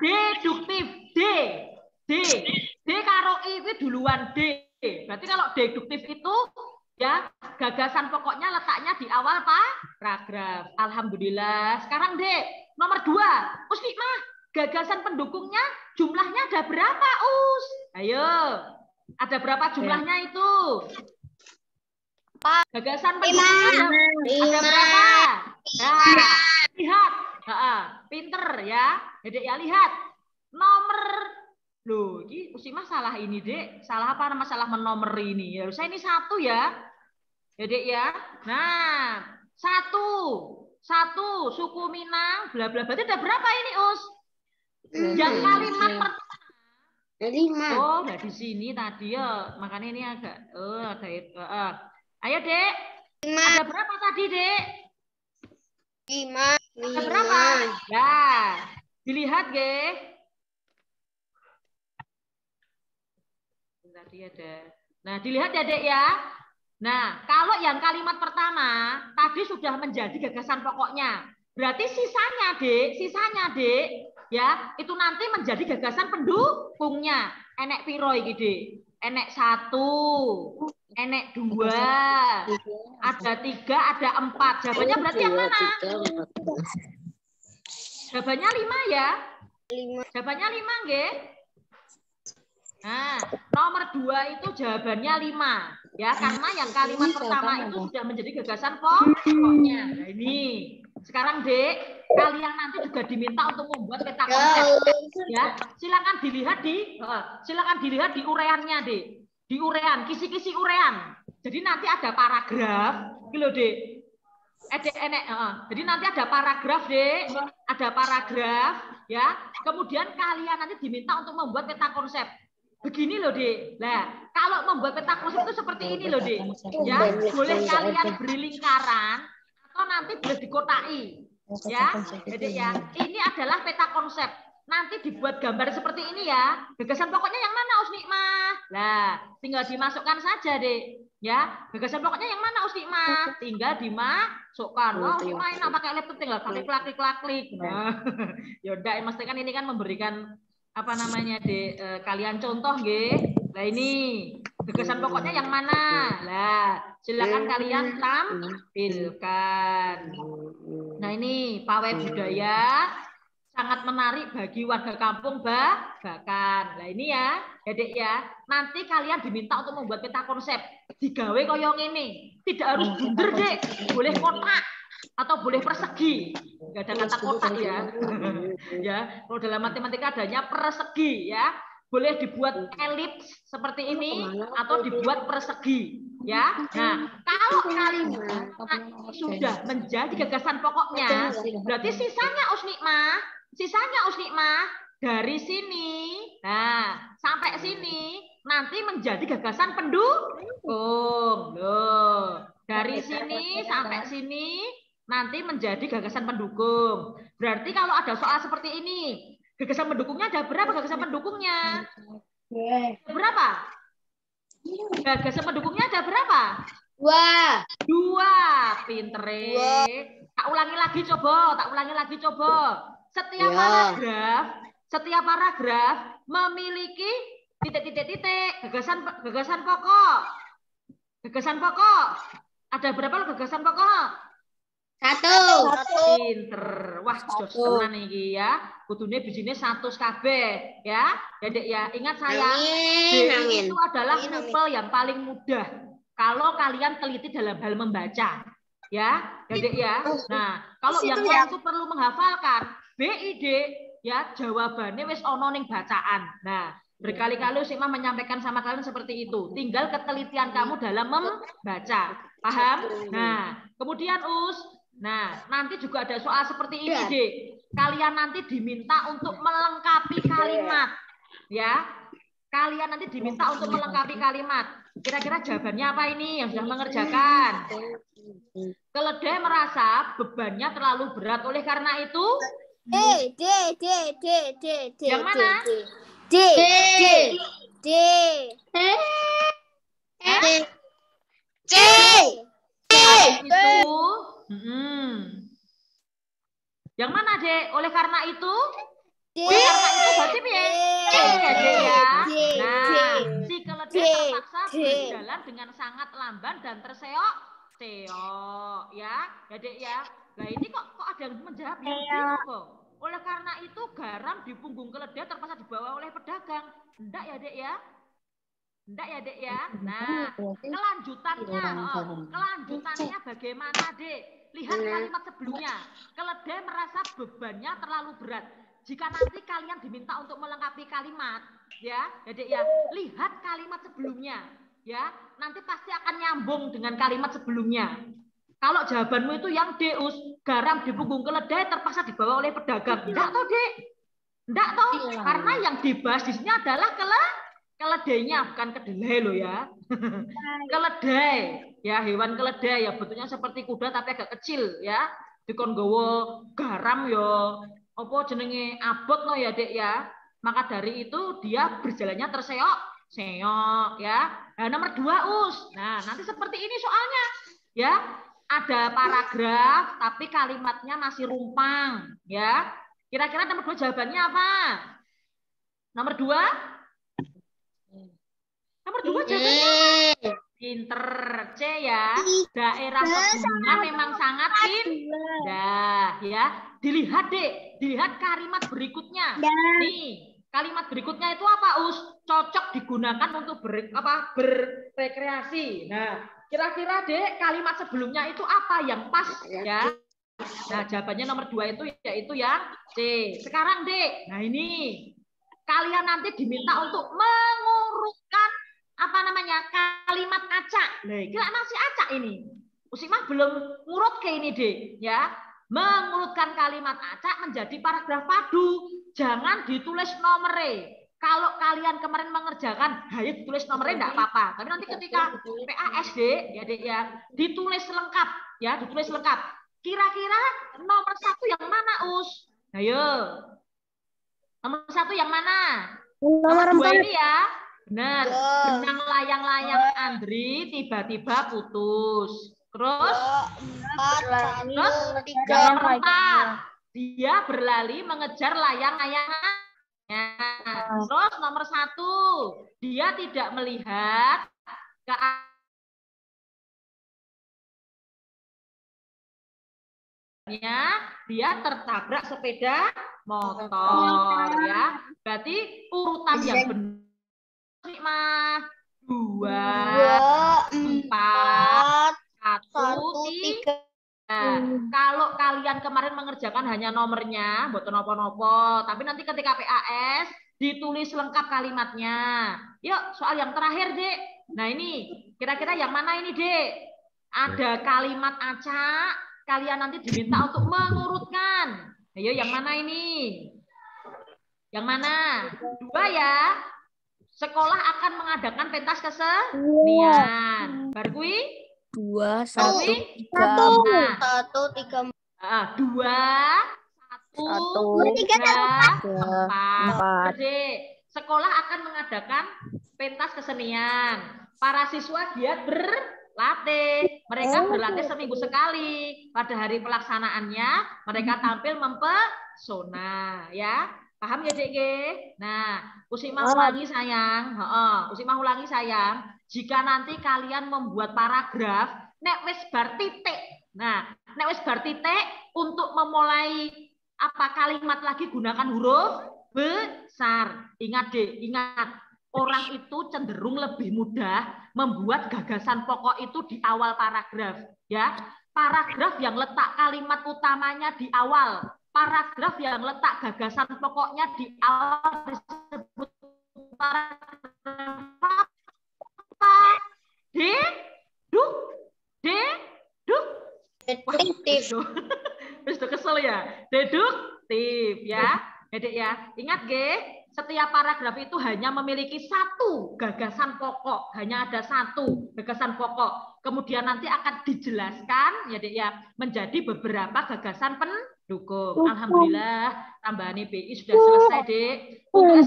Deduktif. D karo I itu duluan D. Berarti kalau deduktif itu ya gagasan pokoknya letaknya di awal paragraf. Alhamdulillah. Sekarang D nomor 2. Nikmah, gagasan pendukungnya jumlahnya ada berapa, Ayo. Ada berapa jumlahnya itu? Gagasan pendukungnya ada berapa? Nah, lihat. Pinter ya. Dek ya, lihat. Nomor loh, ini Nikmah salah ini, Dek. Salah apa masalah menomer ini? Ya, saya ini 1 ya. Ya, Dek ya. Nah, 1 suku Minang bla bla. Berarti ada berapa ini, Yang kalimat pertama. 5. Oh, udah di sini tadi ya. Makanya ini agak ada itu. Ayo, Dek. 5. Ada berapa tadi, Dek? 5. Ada berapa? Ya. Dilihat, Dek. Tadi ada. Nah, dilihat ya, Dek ya. Nah, kalau yang kalimat pertama tadi sudah menjadi gagasan pokoknya. Berarti sisanya, Dek, ya, itu nanti menjadi gagasan pendukungnya. Enek piro iki, Dek? Enek 1, enek 2, ada 3, ada 4. Jawabannya berarti yang mana? Jawabannya 5 ya. Jawabannya 5, nggih. Nah, nomor 2 itu jawabannya 5. Ya, karena yang kalimat pertama itu sudah menjadi gagasan pokoknya. Nah, ini. Sekarang, Dek, kalian nanti juga diminta untuk membuat peta konsep. Ya, silakan dilihat di ureannya, Dek. Di urean, kisi-kisi urean. Jadi nanti ada paragraf, gitu loh, Dek. Jadi nanti ada paragraf, Dek. Ada paragraf, ya. Kemudian kalian nanti diminta untuk membuat peta konsep. Begini loh, Dek. Nah, kalau membuat peta konsep itu seperti ini loh, Dek. Ya, boleh kalian beri lingkaran atau nanti boleh dikotai. Ya, jadi ya, ini adalah peta konsep. Nanti dibuat gambar seperti ini ya. Gagasan pokoknya yang mana Usnikmah? Nah, tinggal dimasukkan saja, Dek. Ya, gagasan pokoknya yang mana Usnikmah? Tinggal dimasukkan. Oh, Usnikmah enak pakai laptop tinggal klik. Nah, ya udah, Mas kan ini kan memberikan apa namanya, Dek, kalian contoh, nggih. Nah, ini gagasan pokoknya yang mana? Nah, silakan kalian tampilkan. Nah, ini pawai budaya sangat menarik bagi warga kampung Babakan. Nah, ini ya, Dek ya. Nanti kalian diminta untuk membuat peta konsep. Digawe koyo ngene. Tidak harus bunder, Dek. Boleh kotak atau boleh persegi. Enggak ada kata kotak ya. Ya, kalau dalam matematika adanya persegi ya. Boleh dibuat elips seperti ini atau dibuat persegi ya. Nah, kalau kalian sudah menjadi gagasan pokoknya, berarti sisanya Usnikmah dari sini, nah sampai sini nanti menjadi gagasan pendukung. Loh, dari sini sampai sini nanti menjadi gagasan pendukung. Berarti kalau ada soal seperti ini, gagasan pendukungnya ada berapa? Gagasan pendukungnya berapa? Gagasan pendukungnya ada berapa? 2. Pintere. Tak ulangi lagi coba. Setiap paragraf memiliki titik. Gagasan pokok. Ada berapa lo gagasan pokok? 1. Pinter. Wah, jos tenan iki ya. Kudune bijine 100 kabeh ya. Ya, Dek ya. Ingat saya, D itu adalah tuple yang paling mudah kalau kalian teliti dalam hal membaca. Ya, Dek ya. Nah, kalau yang lain itu perlu menghafalkan. BID ya, jawabannya wis ono ning bacaan. Nah, berkali-kali Usnikmah menyampaikan sama kalian seperti itu. Tinggal ketelitian kamu dalam membaca. Paham? Nah, kemudian nah, nanti juga ada soal seperti ini, Dek. Kalian nanti diminta untuk melengkapi kalimat. Ya. Kalian nanti diminta untuk melengkapi kalimat. Kira-kira jawabannya apa ini yang sudah mengerjakan? Keledai merasa bebannya terlalu berat. Oleh karena itu, D. yang mana? D. Itu. Yang mana, Dek? Oleh karena itu? Oleh karena itu berarti piye? Ya, Dek ya. Nah, si keledai terpaksa berjalan dengan sangat lamban dan terseok-seok ya. Ya, Dek ya. Nah, ini kok ada yang menjawab yang bingung. Oleh karena itu garam di punggung keledai terpaksa dibawa oleh pedagang. Enggak ya, Dek ya? Enggak ya, Dek ya? Nah, kelanjutannya bagaimana, Dek? Lihat kalimat sebelumnya. Keledai merasa bebannya terlalu berat. Jika nanti kalian diminta untuk melengkapi kalimat, ya, Dek ya, lihat kalimat sebelumnya, ya. Nanti pasti akan nyambung dengan kalimat sebelumnya. Kalau jawabanmu itu yang Deus, garam di punggung keledai terpaksa dibawa oleh pedagang. Enggak toh, Dek? Enggak toh? Karena yang dibahas di sini adalah keledainya, bukan kedelai loh ya. Keledai, ya, hewan keledai ya, bentuknya seperti kuda tapi agak kecil ya. Dikon gowo garam yo, apa jenenge abot no ya, Dek ya. Maka dari itu dia berjalannya terseok-seok ya. Nah, nomor 2 Nah, nanti seperti ini soalnya ya. Ada paragraf tapi kalimatnya masih rumpang ya. Kira-kira nomor 2 jawabannya apa? Nomor 2 jawabannya apa? Pinter. C ya. Daerah pegunungan memang sangat indah ya. Dilihat, Dek. Dilihat kalimat berikutnya. Nih, kalimat berikutnya itu apa, Cocok digunakan untuk berrekreasi. Nah, kira-kira, Dek, kalimat sebelumnya itu apa yang pas ya? Nah, jawabannya nomor 2 itu yaitu yang C. Sekarang, Dek. Nah, ini kalian nanti diminta untuk mengurutkan kalimat acak. Nah, kira masih acak ini. Usnikmah belum ngurut ke ini, Dek, ya. Mengurutkan kalimat acak menjadi paragraf padu. Jangan ditulis nomere. Kalau kalian kemarin mengerjakan, hanya ditulis nomornya enggak apa-apa. Tapi nanti ketika PASD, ya, Dek ya, ditulis lengkap, ya, ditulis lengkap. Kira-kira nomor 1 yang mana, Us? Ayo. Nomor 1 yang mana? Nomor 2 ini ya. Benar. Benang layang-layang Andri tiba-tiba putus. Terus yang nomor 4. Dia berlari mengejar layang-layangannya. Terus nomor 1. Dia tidak melihat ke dia tertabrak sepeda motor ya. Berarti urutan yang benar 2, 4, 1, 3. Kalau kalian kemarin mengerjakan hanya nomornya, buat nopo-nopo, tapi nanti ketika PAS ditulis lengkap kalimatnya. Yuk, soal yang terakhir, Dek. Nah, ini kira-kira yang mana ini, Dek? Ada kalimat acak. Kalian nanti diminta untuk mengurutkan. Ayo, yang mana ini? Yang mana? 2 ya. Sekolah akan mengadakan pentas kesenian. Baru kui? 2, 1, 3. 2, 1, 3, 4. 4. Sekolah akan mengadakan pentas kesenian. Para siswa giat berlatih. Mereka berlatih seminggu sekali. Pada hari pelaksanaannya, mereka tampil mempesona. Ya, paham ya, Dek? Nah, Usimah ulangi sayang. Usimah ulangi sayang. Jika nanti kalian membuat paragraf, nek wis bar titik. Nah, nek wis bar titik untuk memulai kalimat lagi gunakan huruf besar. Ingat, Dek, ingat. Orang itu cenderung lebih mudah membuat gagasan pokok itu di awal paragraf, ya. Paragraf yang letak kalimat utamanya di awal, paragraf yang letak gagasan pokoknya di awal disebut paragraf apa? Deduktif. Wis kesel ya. Deduktif ya. Dedek ya. Ingat nggih, setiap paragraf itu hanya memiliki 1 gagasan pokok, hanya ada 1 gagasan pokok. Kemudian nanti akan dijelaskan ya, Dek ya, menjadi beberapa gagasan pendukung. Alhamdulillah, tambahan BI sudah selesai, Dek. Untuk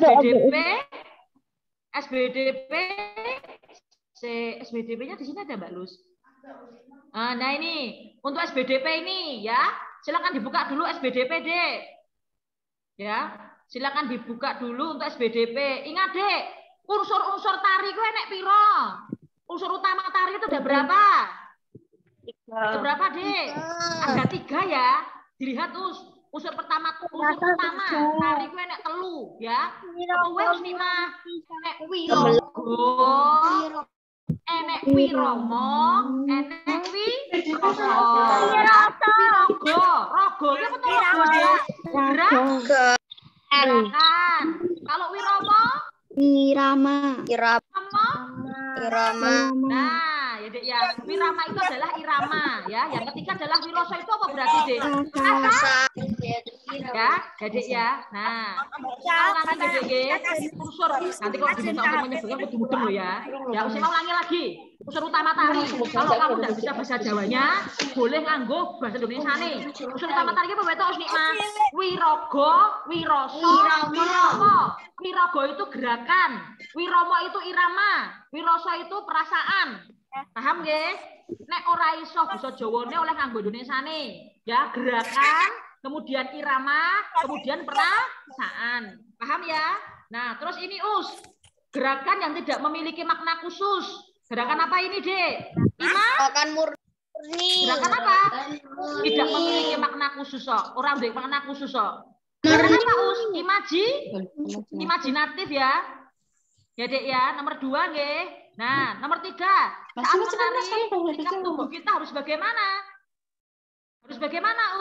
SBDP-nya di sini ada Mbak Luz. Nah ini untuk SBDP ini ya, silakan dibuka dulu SBDP, Dek. Ya, silakan dibuka dulu untuk SBDP. Ingat, Dek, unsur-unsur tari gue enek piro? Unsur utama tari itu ada berapa? 3. Berapa, Dek? Ada 3 ya. Dilihat unsur pertama, unsur utama tari gue enek 3 ya. Kowe wis mah enek wirogo, enek wiromo, enek wiroso. Wirogo, rogo iki betul rogo, Dek. Gerakan. Kalau wiromo? Irama. Nah, ya, Dek ya. Wirama itu adalah irama ya. Yang ketiga adalah wiroso itu apa berarti, Dek? Ya, Dek ya. Nah, ulangi, Dek. Unsur. Nanti kalau diminta untuk menyebutkan mudeng loh ya. Ya, Usimah ulangi lagi. Unsur utama tari. Kalau kamu tidak bisa bahasa Jawanya, boleh nganggo bahasa Indonesia nih. Unsur utama tari apa betul, Nikmah? Wirogo, wiroso, wiromo. Wirogo itu gerakan. Wiromo itu irama. Wiroso itu perasaan. Paham nggih? Nek ora iso basa Jawane oleh nganggo Indonesia nih. Ya, gerakan, kemudian irama, kemudian perasaan. Paham ya? Nah, terus ini gerakan yang tidak memiliki makna khusus. Gerakan apa ini, Dek? Gerakan murni. Gerakan apa? Tidak memiliki makna khusus kok. Orang ndek makna khusus kok. Gerakan apa, imajinatif ya. Ya, Dek ya. Nomor 2 nggih. Nah, nomor 3. Saat menari, sikap tubuh kita harus bagaimana? Harus bagaimana,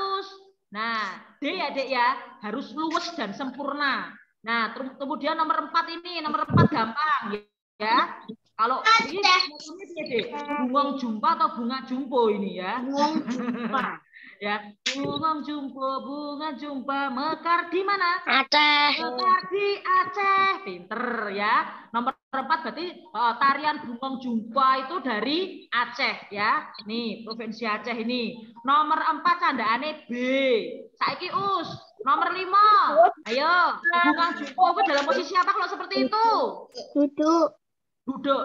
Nah, D ya, Dek ya. Harus luwes dan sempurna. Nah, kemudian nomor 4 ini, nomor 4 gampang ya. Kalau ini bungong jumpa atau bunga jumpo ini ya. Ya, bunga jumpa mekar di mana? Aceh. Mekar di Aceh. Pinter ya. Nomor 4 berarti tarian Bungong Jumpa itu dari Aceh ya. Nih, Provinsi Aceh ini. Nomor 4 candhaane B. Saiki Us, nomor 5. Ayo, Bungong Jumpa itu dalam posisi apa kalau seperti itu? Duduk. Duduk.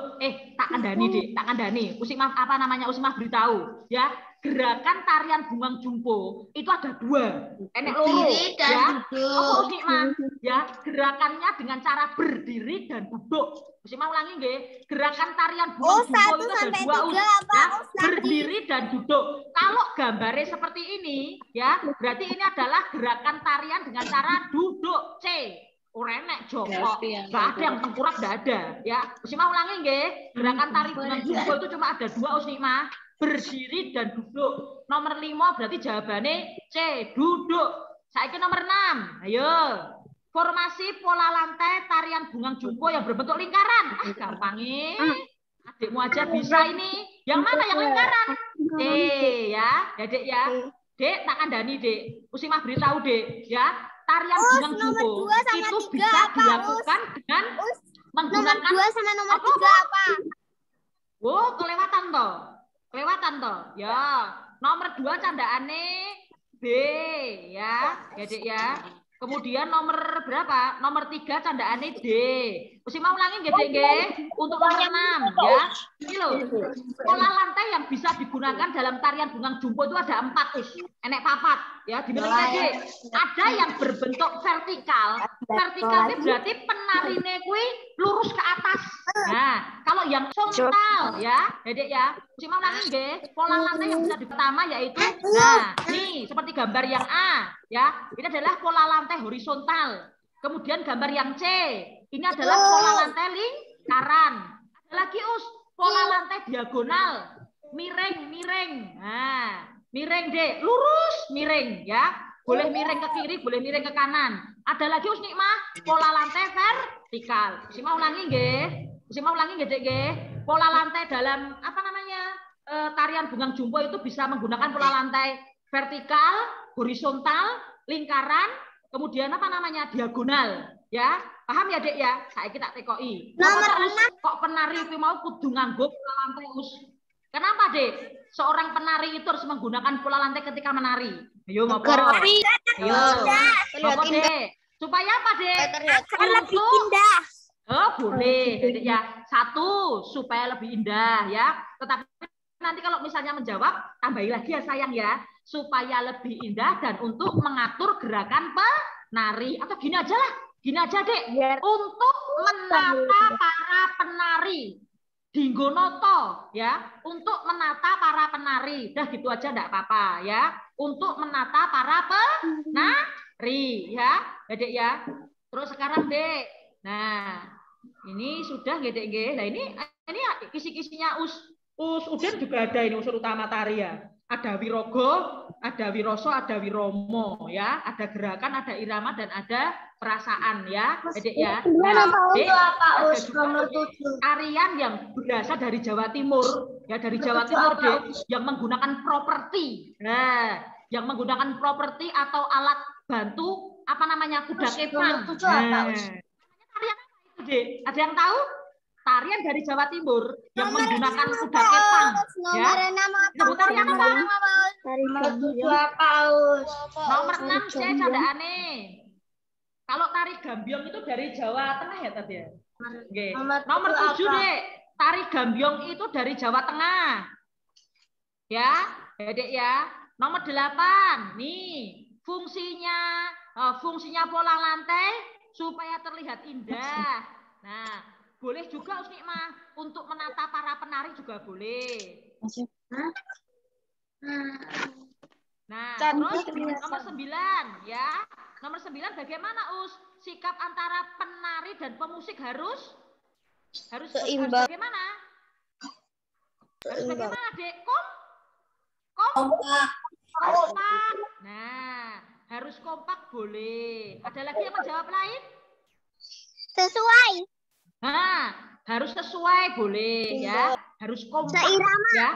Tak kandhani, Dik. Tak kandhani. Usimah apa namanya? Usimah beritahu ya. Gerakan tarian Bungong Jumpo itu ada 2. Enek loro ya. Apa Usimah? Ya, gerakannya dengan cara berdiri dan duduk. Usimah ulangi nggih. Gerakan tarian Bungong Jumpo itu ada 2 ya. Berdiri dan duduk. Kalau gambarnya seperti ini ya, berarti ini adalah gerakan tarian dengan cara duduk. C. Urenek jongkok, nggak ada yang tengkurap, nggak ada ya. Usimah ulangi nggih. Gerakan tari Bungong Jumpo itu cuma ada 2 Usimah, berdiri dan duduk. Nomor 5 berarti jawabannya C, duduk. Saiki nomor 6. Ayo. Formasi pola lantai tarian Bungong Jumpo yang berbentuk lingkaran. Gampang nih. Adikmu aja bisa ini. Yang mana yang lingkaran? C ya. Ya, Dek ya. Dek tak kandhani, Dek. Usimah beritahu, Dek, ya. Tarian Bungong Jumpo itu bisa dilakukan dengan menggunakan nomor 2 sama nomor 3 apa? Oh, kelewatan toh. Kelewatan toh. Ya. Nomor 2 candhaane B ya. Ya, Dek ya. Kemudian nomor berapa? Nomor 3 candhaane D. Usimah ulangi nggih, Dek nggih. Untuk nomor 6 ya. Ini loh. Pola lantai yang bisa digunakan dalam tarian Bungong Jumpo itu ada 4, Us. Enek 4 ya, dimiliki Dek. Ada yang berbentuk vertikal. Vertikal ini berarti penarine kuwi lurus ke atas. Nah, kalau yang horizontal ya, Dek ya. Usimah ulangi nggih. Pola lantai yang bisa pertama yaitu nah, nih seperti gambar yang A ya. Ini adalah pola lantai horizontal. Kemudian gambar yang C, ini adalah pola lantai lingkaran. Ada lagi Us, pola lantai diagonal, miring. Nah, miring Dek, lurus miring ya. Boleh miring ke kiri, boleh miring ke kanan. Ada lagi Us Nikmah, pola lantai vertikal. Usimah ulangi nggih. Usimah ulangi nggih, Dek nggih. Pola lantai dalam apa namanya? Tarian Bungong Jumpo itu bisa menggunakan pola lantai vertikal, horizontal, lingkaran, kemudian apa namanya? Diagonal, ya. Paham ya, Dek ya? Saiki tak tekoki. Nomor 6 kok penari itu mau kudu nganggo pola lantai Us. Kenapa, Dek? Seorang penari itu harus menggunakan pola lantai ketika menari. Ayo ngopo? Ayo. Ngopo, Dek? Supaya apa, Dek? lebih indah. Oh, boleh, Dek ya. 1 supaya lebih indah ya. Tetapi nanti kalau misalnya menjawab, tambahi lagi ya sayang ya, supaya lebih indah dan untuk mengatur gerakan penari. Atau gini aja lah, gini aja Dek, untuk menata para penari. Dinggonoto ya, untuk menata para penari. Dah gitu aja enggak apa-apa ya. Untuk menata para penari ya, Dek ya. Terus sekarang Dek. Nah, ini sudah Dek nggih. Nah, ini kisi-kisinya Udin juga ada ini unsur utama tari ya. Ada wirogo, ada wiroso, ada wiromo ya. Ada gerakan, ada irama dan ada perasaan ya, Dek ya. Nah, Dek, ada juga tarian yang berasal dari Jawa Timur ya, dari Jawa Timur Dek, yang menggunakan properti. Nah, yang menggunakan properti atau alat bantu apa namanya? Kuda kepang. Nah, tarian apa itu, Dek? Ada yang tahu? Tarian dari Jawa Timur yang menggunakan kuda kepang ya. Nomor tarian apa? Nomor 6 saya candhaane. Kalau tari gambyong itu dari Jawa Tengah ya tadi ya. Nggih. Nomor 7 Dek, tari gambyong itu dari Jawa Tengah. Ya, Dek ya. Nomor 8. Nih, fungsinya pola lantai supaya terlihat indah. Nah, boleh juga Usnikmah untuk menata para penari juga boleh. Nah, terus nomor 9 ya. Nomor 9 bagaimana sikap antara penari dan pemusik harus bagaimana? Harus bagaimana, Dek? Kompak. Nah, harus kompak boleh. Ada lagi yang menjawab lain? Sesuai. Nah, harus sesuai boleh ya. Harus kompak seirama ya.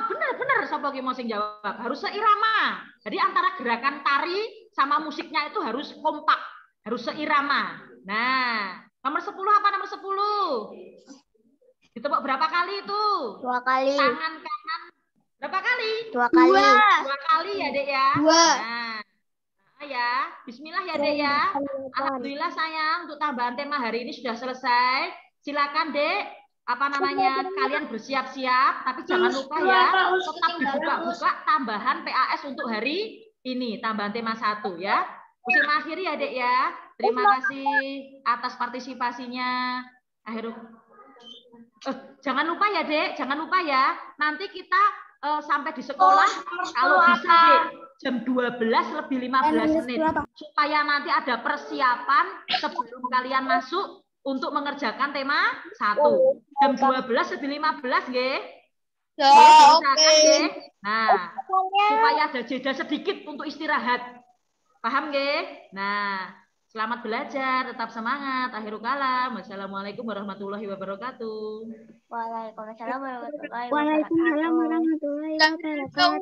Benar sapa ki mau sing jawab. Harus seirama. Jadi antara gerakan tari sama musiknya itu harus kompak, harus seirama. Nah, Nomor 10 apa nomor 10? Ditepuk berapa kali itu? 2 kali. Tangan kanan berapa kali? 2 kali. 2 kali ya, Dek ya. 2. Nah, ya. Bismillah ya, Dek ya. Alhamdulillah sayang, untuk tambahan tema hari ini sudah selesai. Silakan, Dek. Apa namanya? Kalian bersiap-siap, tapi jangan lupa ya, tetap dibuka-buka tambahan PAS untuk hari ini, tambahan tema 1 ya. Usia mengakhiri ya, Dek ya. Terima kasih atas partisipasinya. Jangan lupa ya, Dek, jangan lupa ya. Nanti kita sampai di sekolah kalau bisa, Dek, jam 12 lebih 15 menit supaya nanti ada persiapan sebelum kalian masuk untuk mengerjakan tema 1. Jam 12 lebih 15, nggih. Nah, supaya ada jeda sedikit untuk istirahat. Paham nggih? Nah, selamat belajar, tetap semangat. Akhirul kalam. Wassalamualaikum warahmatullahi wabarakatuh. Waalaikumsalam warahmatullahi wabarakatuh.